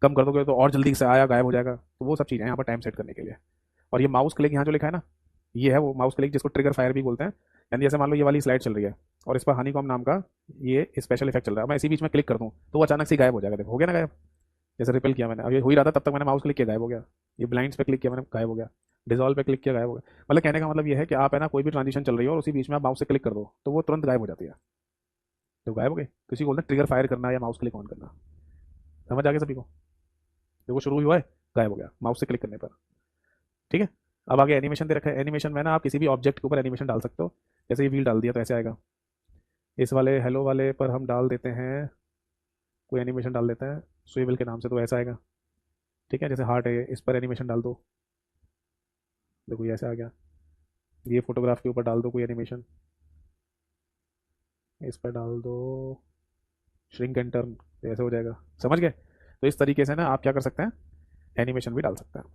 कम कर दोगे तो और जल्दी से आया गायब हो जाएगा। तो वो सब चीज़ें यहाँ पर टाइम सेट करने के लिए। और ये माउस क्लिक यहाँ जो लिखा है ना, ये है वो माउस क्लिक जिसको ट्रिगर फायर भी बोलते हैं। यानी जैसे मान लो ये वाली स्लाइड चल रही है और इस पर हनी कॉम नाम का ये स्पेशल इफेक्ट चल रहा है, मैं इसी बीच में क्लिक कर दूँ तो वो अचानक से गायब हो जाएगा। देखो हो गया ना गायब, जैसे रिपेल किया मैंने, अब ये हो ही रहा था तब तक मैंने माउस क्लिक किया गायब हो गया। ये ब्लाइंड्स पे क्लिक किया मैंने गायब हो गया, डिजॉल्व पे क्लिक किया गायब हो गया। मतलब कहने का मतलब ये है कि आप है ना कोई भी ट्रांजिशन चल रही हो और उसी बीच में आप माउस से क्लिक कर दो तो वो तुरंत गायब हो जाती है, तो गायब हो गई। तो इसी को बोलते हैं ट्रिगर फायर करना या माउस क्लिक ऑन करना। समझ आ गया सभी को? देखो शुरू ही हुआ है, गायब हो गया माउस से क्लिक करने पर। ठीक है। अब आगे एनिमेशन दे रखा है। एनिमेशन में ना आप किसी भी ऑब्जेक्ट के ऊपर एनिमेशन डाल सकते हो। जैसे ये व्हील डाल दिया तो ऐसे आएगा। इस वाले हेलो वाले पर हम डाल देते हैं, कोई एनिमेशन डाल देते हैं स्विवल के नाम से, तो ऐसा आएगा। ठीक है। जैसे हार्ट है इस पर एनिमेशन डाल दो, देखो ये ऐसे आ गया। ये फोटोग्राफ के ऊपर डाल दो कोई एनिमेशन, इस पर डाल दो श्रिंक एंड टर्न, ऐसे हो जाएगा। समझ गए? तो इस तरीके से ना आप क्या कर सकते हैं, एनिमेशन भी डाल सकते हैं।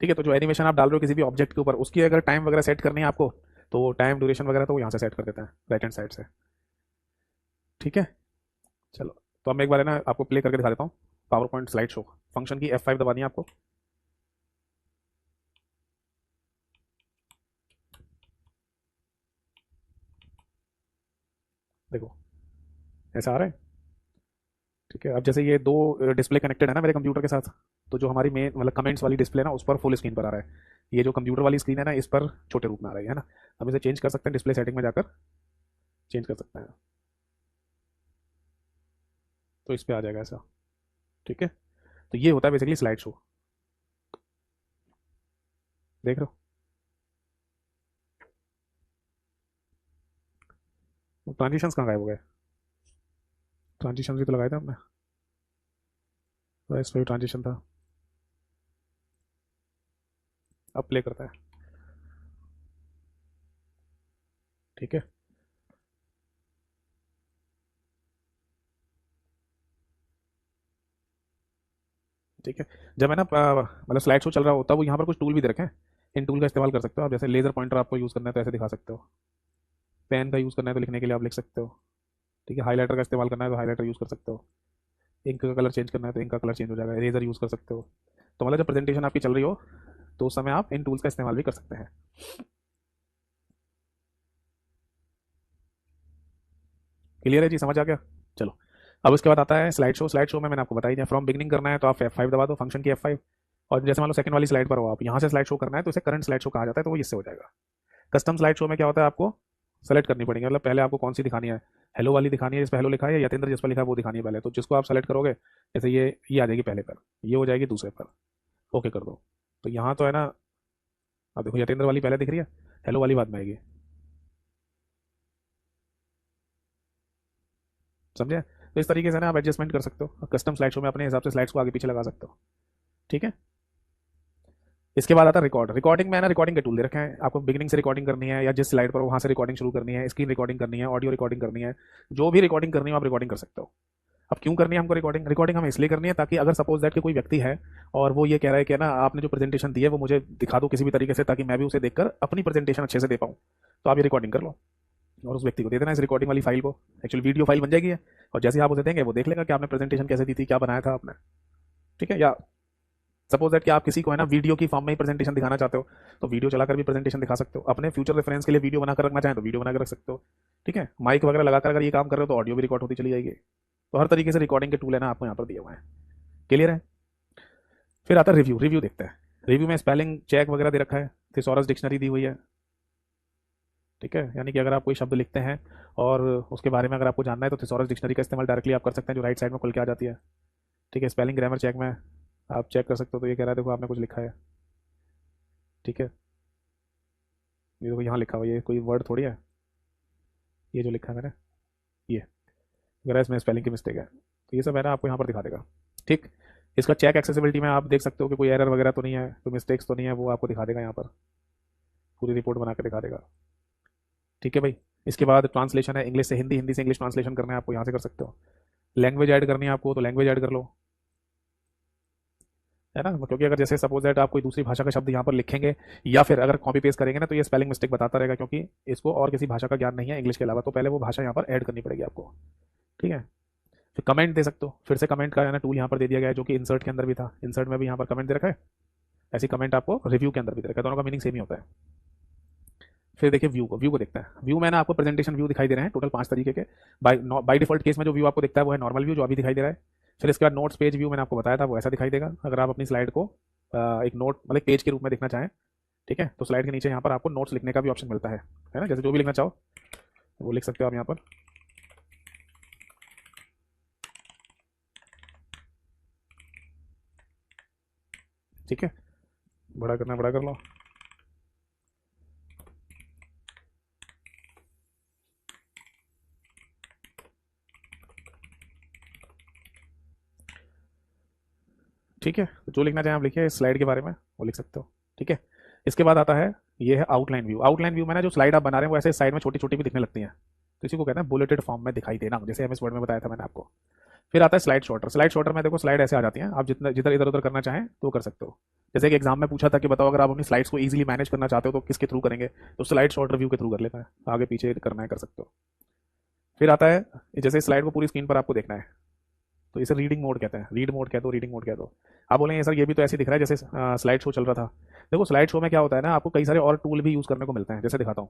ठीक है। तो जो एनिमेशन आप डाल रहे हो किसी भी ऑब्जेक्ट के ऊपर, उसकी अगर टाइम वगैरह सेट करनी है आपको, तो टाइम ड्यूरेशन वगैरह तो वो यहाँ से सेट कर देते हैं राइट हैंड साइड से। ठीक है। चलो, तो अब मैं एक बार है ना आपको प्ले करके दिखा देता हूँ। Power point slide show function की F5 दबानी है आपको। देखो ऐसा आ रहा है। ठीक है। अब जैसे ये दो डिस्प्ले कनेक्टेड है ना मेरे कंप्यूटर के साथ, तो जो हमारी मेन मतलब कमेंट्स वाली डिस्प्ले ना उस पर फुल स्क्रीन पर आ रहा है, ये जो कंप्यूटर वाली स्क्रीन है ना इस पर छोटे रूप में आ रही है ना। हम इसे चेंज कर सकते हैं, डिस्प्ले सेटिंग में जाकर चेंज कर सकते हैं, तो इस पर आ जाएगा ऐसा। ठीक है, तो ये होता है बेसिकली स्लाइड शो, देख रहे हो। ट्रांजिशंस कहाँ गायब हो गए, ट्रांजिशन भी तो लगाए थे हमने, तो इस पर भी ट्रांजिशन था। अब प्ले करता है, ठीक है। ठीक है, जब है ना मतलब स्लाइड शो चल रहा होता है वो यहाँ पर कुछ टूल भी दे रखे हैं, इन टूल का इस्तेमाल कर सकते हो आप। जैसे लेजर पॉइंटर आपको यूज़ करना है तो ऐसे दिखा सकते हो, पेन का यूज़ करना है तो लिखने के लिए आप लिख सकते हो। ठीक है, हाईलाइटर का इस्तेमाल करना है तो हाईलाइटर यूज़ कर सकते हो, इंक का कलर चेंज करना है तो इंक का कलर चेंज हो जाएगा, इरेजर यूज़ कर सकते हो। तो मतलब जब प्रेजेंटेशन आपकी चल रही हो तो उस समय आप इन टूल्स का इस्तेमाल भी कर सकते हैं। क्लियर है जी, समझ आ गया। चलो, अब उसके बाद आता है स्लाइड शो। स्लाइड शो में मैंने आपको बताई दिया, फ्रॉम बिगनिंग करना है तो आप F5 दबा दो, फंक्शन की F5। और जैसे मान लो सेकंड वाली स्लाइड पर हो आप, यहाँ से स्लाइड शो करना है तो इसे करंट स्लाइड शो कहा जाता है, तो वो इससे हो जाएगा। कस्टम स्लाइड शो में क्या होता है, आपको सेलेक्ट करनी पड़ेगी, मतलब पहले आपको कौन सी दिखानी है, हेलो वाली दिखानी है जिस पर हेलो लिखा है, या यतेंद्र जिस पर लिखा है वो दिखानी है पहले। तो जिसको आप सेलेक्ट करोगे, जैसे ये आ जाएगी पहले पर, ये हो जाएगी दूसरे पर, ओके कर दो। तो यहाँ तो है ना, अब देखो यतेंद्र वाली पहले दिख रही है, हेलो वाली बाद में आएगी, समझे। तो इस तरीके से ना आप एडजस्टमेंट कर सकते हो कस्टम स्लाइड शो में, अपने हिसाब से स्लाइड्स को आगे पीछे लगा सकते हो। ठीक है, इसके बाद आता है रिकॉर्ड। रिकॉर्डिंग में ना रिकॉर्डिंग के टूल दे रखे हैं आपको, बिगिनिंग से रिकॉर्डिंग करनी है या जिस स्लाइड पर वहाँ से रिकॉर्डिंग शुरू करनी है, स्क्रीन रिकॉर्डिंग करनी है, ऑडियो रिकॉर्डिंग करनी है, जो भी रिकॉर्डिंग करनी हो आप रिकॉर्डिंग कर सकते हो। अब क्यों करनी है हमको रिकॉर्डिंग, रिकॉर्डिंग हमें इसलिए करनी है ताकि अगर सपोज दैट कि कोई व्यक्ति है और वो ये कह रहा है कि ना आपने जो प्रेजेंटेशन दी है वो मुझे दिखा दो किसी भी तरीके से, ताकि मैं भी उसे देखकर अपनी प्रेजेंटेशन अच्छे से दे पाऊँ, तो आप ये रिकॉर्डिंग कर लो और उस व्यक्ति को दे देना इस रिकॉर्डिंग वाली फाइल को। एक्चुअली वीडियो फाइल बन जाएगी है, और जैसे ही आप उसे देंगे वो देख लेगा कि आपने प्रेजेंटेशन कैसे दी थी, क्या बनाया था आपने। ठीक है, या सपोज दैट कि आप किसी को है ना वीडियो की फॉर्म में ही प्रेजेंटेशन दिखाना चाहते हो, तो वीडियो चलाकर भी प्रेजेंटेशन दिखा सकते हो। अपने फ्यूचर रेफरेंस के लिए वीडियो बनाकर रखना चाहें तो वीडियो बनाकर रख सकते हो। ठीक है, माइक वगैरह लगाकर अगर ये काम कर रहे हो तो ऑडियो भी रिकॉर्ड होती चली जाएगी। तो हर तरीके से रिकॉर्डिंग के टूल है ना आपको यहाँ पर दिए हुए हैं। क्लियर है। फिर आता है रिव्यू। रिव्यू देखते हैं, रिव्यू में स्पेलिंग चेक वगैरह दे रखा है, थिसॉरस डिक्शनरी दी हुई है। ठीक है, यानी कि अगर आप कोई शब्द लिखते हैं और उसके बारे में अगर आपको जानना है तो थिसॉरस डिक्शनरी का इस्तेमाल डायरेक्टली आप कर सकते हैं, जो राइट साइड में खुल के आ जाती है। ठीक है, स्पेलिंग ग्रामर चेक में आप चेक कर सकते हो, तो ये कह रहा है देखो आपने कुछ लिखा है। ठीक है, ये देखो यहाँ लिखा हुआ, ये कोई वर्ड थोड़ी है, ये जो लिखा है मैंने, ये अगर इसमें स्पेलिंग की मिस्टेक है तो ये सब है ना आपको यहाँ पर दिखा देगा। ठीक, इसका चेक एक्सेसिबिलिटी में आप देख सकते हो कि कोई एरर वगैरह तो नहीं है, कोई मिस्टेक्स तो नहीं है, वो आपको दिखा देगा यहाँ पर, पूरी रिपोर्ट बना के दिखा देगा। ठीक है भाई, इसके बाद ट्रांसलेशन है, इंग्लिश से हिंदी, हिंदी से इंग्लिश ट्रांसलेशन करना है आपको, यहाँ से कर सकते हो। लैंग्वेज ऐड करनी है आपको तो लैंग्वेज ऐड कर लो, है ना। क्योंकि अगर जैसे सपोज दैट आप कोई दूसरी भाषा का शब्द यहाँ पर लिखेंगे या फिर अगर कॉपी पेस्ट करेंगे ना तो ये स्पेलिंग मिस्टेक बताता रहेगा, क्योंकि इसको और किसी भाषा का ज्ञान नहीं है इंग्लिश के अलावा, तो पहले वो भाषा यहाँ पर ऐड करनी पड़ेगी आपको। ठीक है, फिर कमेंट दे सकते हो, फिर से कमेंट का है ना टूल यहाँ पर दे दिया गया है, जो कि इंसर्ट के अंदर भी था, इंसर्ट में भी यहाँ पर कमेंट दे रखा है, ऐसी कमेंट आपको रिव्यू के अंदर भी दे रखा है, दोनों का मीनिंग सेम ही होता है। फिर देखिए व्यू को देखते हैं। व्यू में ना आपको प्रेजेंटेशन व्यू दिखाई दे रहे हैं टोटल 5 तरीके के। बाय डिफॉल्ट केस में जो व्यू आपको दिखता है वो है नॉर्मल व्यू, जो अभी दिखाई दे रहा है। फिर इसके बाद नोट्स पेज व्यू मैंने आपको बताया था, वो ऐसा दिखाई देगा अगर आप अपनी स्लाइड को एक नोट मतलब पेज के रूप में देखना चाहें। ठीक है, तो स्लाइड के नीचे यहाँ पर आपको नोट्स लिखने का भी ऑप्शन मिलता है ना, जैसे जो भी लिखना चाहो वो लिख सकते हो आप यहाँ पर। ठीक है, बड़ा करना है बड़ा कर लो। ठीक है, तो जो लिखना चाहें आप लिखिए, स्लाइड के बारे में वो लिख सकते हो। ठीक है, इसके बाद आता है ये है आउटलाइन व्यू। आउटलाइन व्यू में ना जो स्लाइड आप बना रहे हैं वो ऐसे साइड में छोटी छोटी भी दिखने लगती हैं, तो इसी को कहते हैं बुलेटेड फॉर्म में दिखाई देना, जैसे एमएस वर्ड में बताया था मैंने आपको। फिर आता है स्लाइड शॉर्टर। स्लाइड शॉर्टर में देखो स्लाइड ऐसे आ जाती हैं, आप जितना जिधर इधर उधर करना चाहें तो कर सकते हो। जैसे कि एग्जाम में पूछा था कि बताओ अगर आप अपनी स्लाइड्स को इजीली मैनेज करना चाहते हो तो किसके थ्रू करेंगे, तो स्लाइड शॉर्टर व्यू के थ्रू कर लेना है, आगे पीछे करना है कर सकते हो। फिर आता है जैसे स्लाइड को पूरी स्क्रीन पर आपको देखना है तो इसे रीडिंग मोड कहते हैं, रीड मोड कह दो, रीडिंग मोड कह दो। आप बोलेंगे सर ये भी तो ऐसे दिख रहा है जैसे स्लाइड शो चल रहा था। देखो स्लाइड शो में क्या होता है ना, आपको कई सारे और टूल भी यूज़ करने को मिलते हैं, जैसे दिखाता हूँ।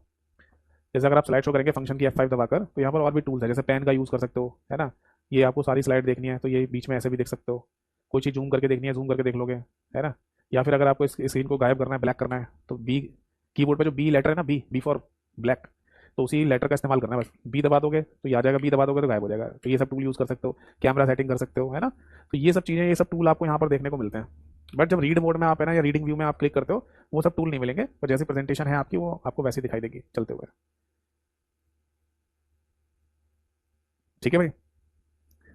जैसे अगर आप स्लाइड शो करेंगे फंक्शन की F5 दबाकर, तो यहाँ पर और भी टूल्स है, जैसे पेन का यूज़ कर सकते हो, है ना। ये आपको सारी स्लाइड देखनी है तो ये बीच में ऐसे भी देख सकते हो। कोई चीज़ जूम करके देखनी है, जूम करके देख लोगे, है ना। या फिर अगर आपको इस स्क्रीन को गायब करना है, ब्लैक करना है, तो बी, कीबोर्ड पे जो बी लेटर है ना, बी बी फॉर ब्लैक, तो उसी लेटर का इस्तेमाल करना है बस। बी दबा दोगे तो ये आ जाएगा, बी दबा दोगे तो गायब हो जाएगा। तो ये सब टूल यूज़ कर सकते हो, कैमरा सेटिंग कर सकते हो, है ना। तो ये सब चीज़ें, ये सब टूल आपको यहाँ पर देखने को मिलते हैं। बट जब रीड मोड में आप है ना, या रीडिंग व्यू में आप क्लिक करते हो, वो सब टूल नहीं मिलेंगे, पर जैसी प्रेजेंटेशन है आपकी वो आपको वैसी दिखाई देगी चलते हुए। ठीक है भाई,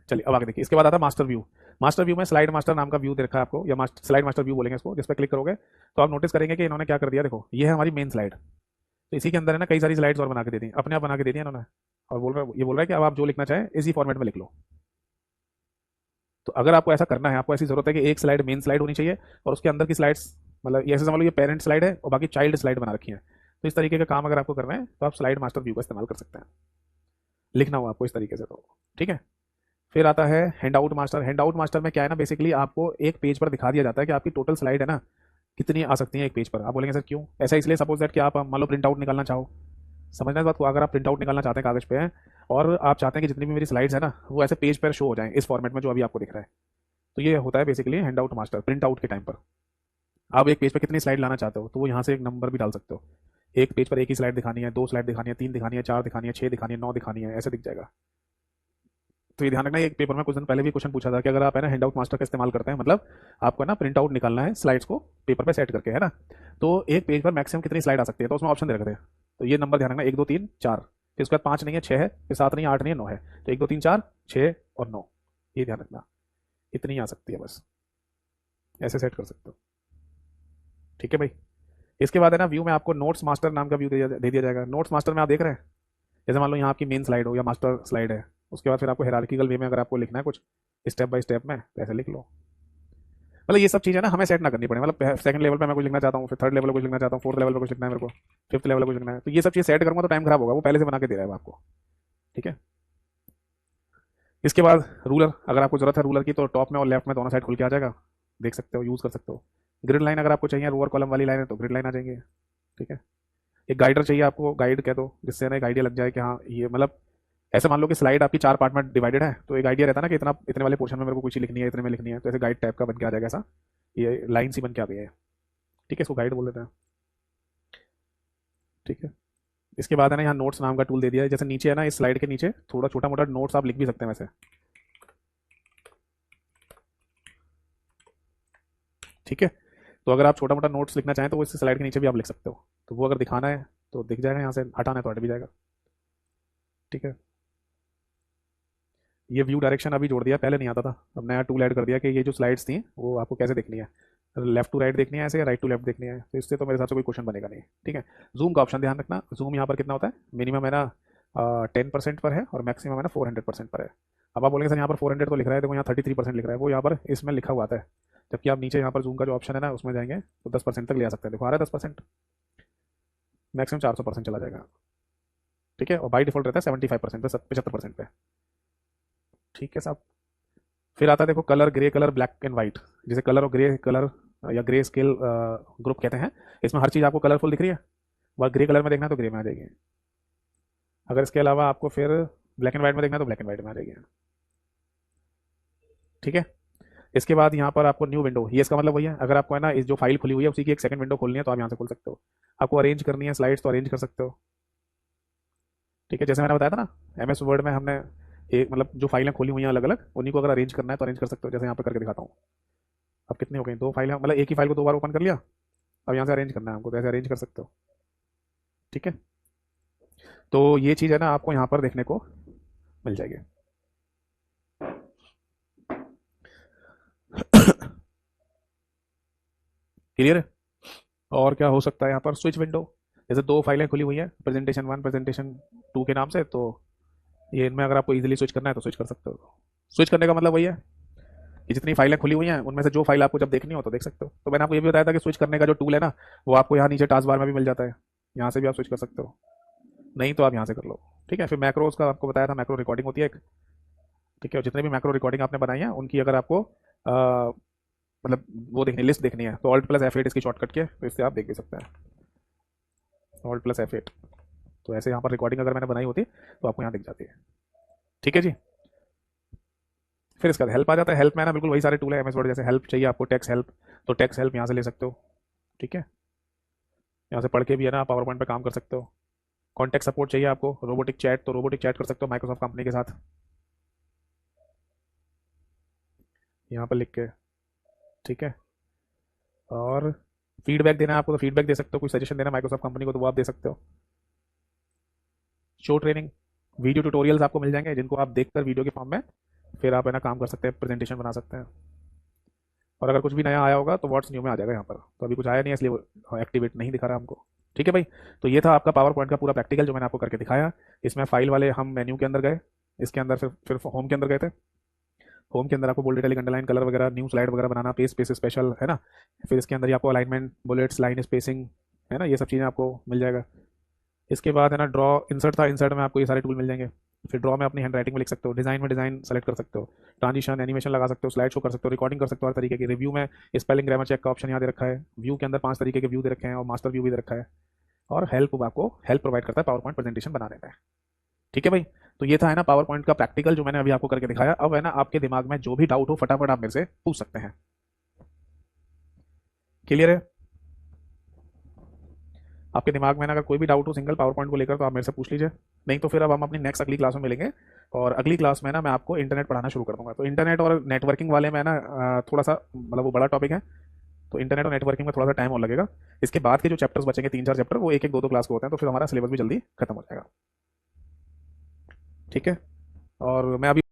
चलिए अब आगे देखिए। इसके बाद आता है मास्टर व्यू। मास्टर व्यू में स्लाइड मास्टर नाम का व्यू दे रखा है आपको, या मास्टर स्लाइड मास्टर व्यू बोलेंगे इसको। जिस पर क्लिक करोगे तो आप नोटिस करेंगे कि इन्होंने क्या कर दिया, देखो ये है हमारी मेन स्लाइड। तो इसी के अंदर है ना कई सारी स्लाइड्स और बना के दे दी, अपने आप बना के दे दी इन्होंने। और बोल रहा है कि अब आप जो लिखना चाहें इसी फॉर्मेट में लिख लो। तो अगर आपको ऐसा करना है, आपको ऐसी जरूरत है कि एक स्लाइड मेन स्लाइड होनी चाहिए और उसके अंदर की स्लाइड्स, मतलब ये ऐसे समझ लो ये पेरेंट स्लाइड है और बाकी चाइल्ड स्लाइड बना रखी है। तो इस तरीके का काम अगर आपको करना है तो आप स्लाइड मास्टर व्यू का इस्तेमाल कर सकते हैं, लिखना हो आपको इस तरीके से तो। ठीक है। फिर आता है hand out master. Hand out master में क्या है ना, बेसिकली आपको एक पेज पर दिखा दिया जाता है कि आपकी टोटल स्लाइड है ना कितनी आ सकती है एक पेज पर। आप बोलेंगे सर क्यों ऐसा, इसलिए सपोज दैट कि आप मान लो प्रिंट आउट निकालना चाहो। समझना इस बात को, अगर आप प्रिंट आउट निकालना चाहते हैं कागज पे हैं और आप चाहते हैं कि जितनी भी मेरी स्लाइड्स है ना वो ऐसे पेज पर शो हो जाएं इस फॉर्मेट में जो अभी आपको दिख रहा है, तो ये होता है basically hand out master. Print out के टाइम पर आप एक पेज पर कितनी स्लाइड लाना चाहते हो तो वो यहाँ से एक नंबर भी डाल सकते हो। एक पेज पर एक ही स्लाइड दिखानी है, दो स्लाइड दिखानी है, तीन दिखानी है, चार दिखानी है, छः दिखानी है, नौ दिखानी है, ऐसे दिख जाएगा। तो ये ध्यान रखना, एक पेपर में कुछ दिन पहले भी क्वेश्चन पूछा था कि अगर आप है ना हैंड आउट मास्टर का इस्तेमाल करते हैं, मतलब आपको है ना प्रिंट आउट निकालना है स्लाइड्स को पेपर पे सेट करके, है ना। तो एक पेज पर मैक्सिमम कितनी स्लाइड आ सकती है, तो उसमें ऑप्शन दे रखे थे। तो ये नंबर ध्यान रखना, एक दो तीन चार, फिर उसके बाद पाँच नहीं है छः है, फिर सात नहीं है आठ नहीं है नौ है, तो एक दो तीन चार छः और नौ, ये ध्यान रखना, इतनी आ सकती है बस, ऐसे सेट कर सकते हो। ठीक है भाई। इसके बाद है ना व्यू में आपको नोट्स मास्टर नाम का व्यू दे दिया जाएगा। नोट्स मास्टर में आप देख रहे हैं, जैसे मान लो यहाँ आपकी मेन स्लाइड हो या मास्टर स्लाइड है, उसके बाद फिर आपको हिरार्किकल वे में अगर आपको लिखना है कुछ स्टेप बाय स्टेप में तो ऐसे लिख लो। मतलब ये सब चीज़ें ना हमें सेट ना करनी पड़े, मतलब सेकंड लेवल पे मैं कुछ लिखना चाहता हूँ, फिर थर्ड लेवल पे कुछ लिखना चाहता हूँ, फोर्थ लेवल पे कुछ लिखना है मेरे को, फिफ्थ लेवल पे कुछ लिखना है, तो ये सब चीज़ सेट करूँगा तो टाइम खराब होगा, वो पहले से बना के दे रहा है वो आपको। ठीक है। इसके बाद रूलर, अगर आपको जरूरत है रूलर की तो टॉप में और लेफ्ट में दोनों साइड खुल के आ जाएगा, देख सकते हो, यूज़ कर सकते हो। ग्रिड लाइन अगर आपको चाहिए रोअर कॉलम वाली लाइन है तो ग्रिड लाइन आ जाएंगे। ठीक है। एक गाइडर चाहिए आपको, गाइड कह दो, जिससे ना एक आइडिया लग जाए कि हाँ ये मतलब, ऐसे मान लो कि स्लाइड आपकी चार पार्ट में डिवाइडेड है, तो एक आइडिया रहता है ना कि इतना इतने वाले पोर्शन में मेरे को कुछ लिखनी है, इतने में लिखनी है, तो ऐसे गाइड टाइप का बन के आ जाएगा ऐसा, ये लाइन सी बन के आ गई है। ठीक है, इसको गाइड बोल देते हैं। ठीक है। इसके बाद है ना यहाँ नोट्स नाम का टूल दे दिया है, जैसे नीचे है ना इस स्लाइड के नीचे थोड़ा छोटा मोटा नोट्स आप लिख भी सकते हैं वैसे। ठीक है। तो अगर आप छोटा मोटा नोट्स लिखना चाहें तो वो इस स्लाइड के नीचे भी आप लिख सकते हो, तो वो अगर दिखाना है तो दिख जाएगा, यहाँ से हटाना है तो हट भी जाएगा। ठीक है। ये व्यू डायरेक्शन अभी जोड़ दिया, पहले नहीं आता था, अब नया टूल ऐड कर दिया कि ये जो स्लाइड्स थी वो आपको कैसे देखनी है, लेफ्ट टू राइट देखनी है ऐसे, या राइट टू लेफ्ट देखनी है, तो इससे तो मेरे हिसाब से कोई क्वेश्चन बनेगा नहीं। ठीक है। जूम का ऑप्शन ध्यान रखना, जूम यहाँ पर कितना होता है, मिनिमम है ना 10% पर है और मैक्सिमम है ना 400% पर है। अब आप बोलेंगे सर यहाँ पर 400 तो लिख रहा है, देखो यहाँ 33% लिख रहा है, वो यहाँ पर इसमें लिखा हुआ आता है, जबकि आप नीचे यहाँ पर जूम का जो ऑप्शन है ना उसमें जाएंगे तो 10% तक ले आ सकते हैं, देखो आ रहा है 10%, मैक्सिमम 400% चला जाएगा। ठीक है। और बाई डिफॉल्ट रहता है 75% पे, 75% पे। ठीक है साहब। फिर आता है देखो colour, grey colour, black and white, जिसे कलर और ग्रे कलर या ग्रे स्केल ग्रुप कहते हैं। इसमें हर चीज़ आपको कलरफुल दिख रही है, वह ग्रे कलर में देखना है तो ग्रे में आ जाएगी, अगर इसके अलावा आपको फिर ब्लैक एंड व्हाइट में देखना है तो ब्लैक एंड व्हाइट में आ जाएगी। ठीक है। इसके बाद यहाँ पर आपको न्यू विंडो, ये इसका मतलब वही है, अगर आपको है ना इस जो फाइल खुली हुई है उसी की एक सेकंड विंडो खोलनी है तो आप यहाँ से खोल सकते हो। आपको अरेंज करनी है स्लाइड्स तो अरेंज कर सकते हो। ठीक है। जैसे मैंने बताया था ना एम एस वर्ड में हमने एक मतलब जो फाइलें खोली हुई हैं अलग अलग, उन्हीं को अगर अरेंज करना है तो अरेंज कर सकते हो, जैसे यहाँ पर करके दिखाता हूँ। अब कितनी हो गई, दो फाइलें, मतलब एक ही फाइल को दो बार ओपन कर लिया, अब यहाँ से अरेंज करना है हमको तो ऐसे अरेंज कर सकते हो। ठीक है। तो ये चीज़ है ना आपको यहाँ पर देखने को मिल जाएगी। क्लियर है। और क्या हो सकता है यहाँ पर, स्विच विंडो, जैसे दो फाइलें खुली हुई हैं प्रेजेंटेशन वन प्रेजेंटेशन टू के नाम से, तो ये इनमें अगर आपको इजीली स्विच करना है तो स्विच कर सकते हो। स्विच करने का मतलब वही है कि जितनी फाइलें खुली हुई हैं उनमें से जो फाइल आपको जब देखनी हो तो देख सकते हो। तो मैंने आपको ये भी बताया था कि स्विच करने का जो टूल है ना वो आपको यहाँ नीचे टास्क बार में भी मिल जाता है, यहाँ से भी आप स्विच कर सकते हो, नहीं तो आप यहाँ से कर लो। ठीक है। फिर मैक्रोज का आपको बताया था, मैक्रो रिकॉर्डिंग होती है एक। ठीक है। और जितने भी मैक्रो रिकॉर्डिंग आपने बनाई है उनकी अगर आपको मतलब वो देखनी, लिस्ट देखनी है तो ऑल्ट प्लस F8 इसकी शॉर्टकट के, तो इससे आप देख भी सकते हैं, ऑल्ट प्लस F8। तो ऐसे यहाँ पर रिकॉर्डिंग अगर मैंने बनाई होती तो आपको यहाँ दिख जाती है। ठीक है जी। फिर इसका हेल्प आ जाता है। हेल्प में ना बिल्कुल वही सारे टूल है एमएस वर्ड जैसे। हेल्प चाहिए आपको टेक्स्ट हेल्प, तो टेक्स्ट हेल्प यहाँ से ले सकते हो, ठीक है। यहाँ से पढ़ के भी है ना पावर पॉइंट पे काम कर सकते हो। कॉन्टैक्ट सपोर्ट चाहिए आपको, रोबोटिक चैट, तो रोबोटिक चैट कर सकते हो माइक्रोसॉफ्ट कंपनी के साथ, यहाँ पर लिख के, ठीक है। और फीडबैक देना है आपको तो फीडबैक दे सकते हो, कोई सजेशन देना माइक्रोसॉफ्ट कंपनी को तो वो आप दे सकते हो। शो ट्रेनिंग, वीडियो ट्यूटोरियल्स आपको मिल जाएंगे जिनको आप देखकर वीडियो के फॉर्म में फिर आप है ना काम कर सकते हैं, प्रेजेंटेशन बना सकते हैं। और अगर कुछ भी नया आया होगा तो व्हाट्स न्यू में आ जाएगा यहाँ पर, तो अभी कुछ आया नहीं है इसलिए वो एक्टिवेट नहीं दिखा रहा हमको, ठीक है भाई। तो ये था आपका पावर पॉइंट का पूरा प्रैक्टिकल जो मैंने आपको करके दिखाया। इसमें फाइल वाले हम मेन्यू के अंदर गए, इसके अंदर फिर होम के अंदर गए थे। होम के अंदर आपको बोल्ड इटैलिक अंडरलाइन कलर वगैरह न्यू स्लाइड वगैरह बनाना, पेज स्पेस स्पेशल है ना। फिर इसके अंदर ही आपको अलाइनमेंट, बुलेट्स, लाइन स्पेसिंग है ना, ये सब चीज़ें आपको मिल जाएगा। इसके बाद है ना ड्रॉ, इंसर्ट था, इंसर्ट में आपको ये सारे टूल मिल जाएंगे। फिर ड्रॉ में अपनी हैंड राइटिंग में लिख सकते हो, डिज़ाइन में डिज़ाइन सेलेक्ट कर सकते हो, ट्रांजिशन एनिमेशन लगा सकते हो, स्लाइड शो कर सकते हो, रिकॉर्डिंग कर सकते हो हर तरीके की। रिव्यू में स्पेलिंग ग्रामर चेक का ऑप्शन यहाँ दे रखा है। व्यू के अंदर 5 तरीके के व्यू दे रखे हैं और मास्टर व्यू भी दे रखा है। और हेल्प आपको हेल्प प्रोवाइड करता है पावर पॉइंट प्रेजेंटेशन बनाने में, ठीक है भाई। तो ये था है ना पावर पॉइंट का प्रैक्टिकल जो मैंने अभी आपको करके दिखाया। अब है ना आपके दिमाग में जो भी डाउट हो फटाफट आप मेरे से पूछ सकते हैं। क्लियर है? आपके दिमाग में ना अगर कोई भी डाउट हो सिंगल पावर पॉइंट को लेकर तो आप मेरे से पूछ लीजिए। नहीं तो फिर अब हम अपनी नेक्स्ट अगली क्लास में मिलेंगे और अगली क्लास में ना मैं आपको इंटरनेट पढ़ाना शुरू कर दूंगा। तो इंटरनेट और नेटवर्किंग वाले में ना थोड़ा सा मतलब वो बड़ा टॉपिक है, तो इंटरनेट और नेटवर्किंग में थोड़ा सा टाइम और लगेगा। इसके बाद के जो चैप्टर्स बचेंगे 3-4 चैप्टर, वो एक एक दो दो क्लास के होते हैं, तो फिर हमारा सिलेबस भी जल्दी खत्म हो जाएगा, ठीक है। और मैं अभी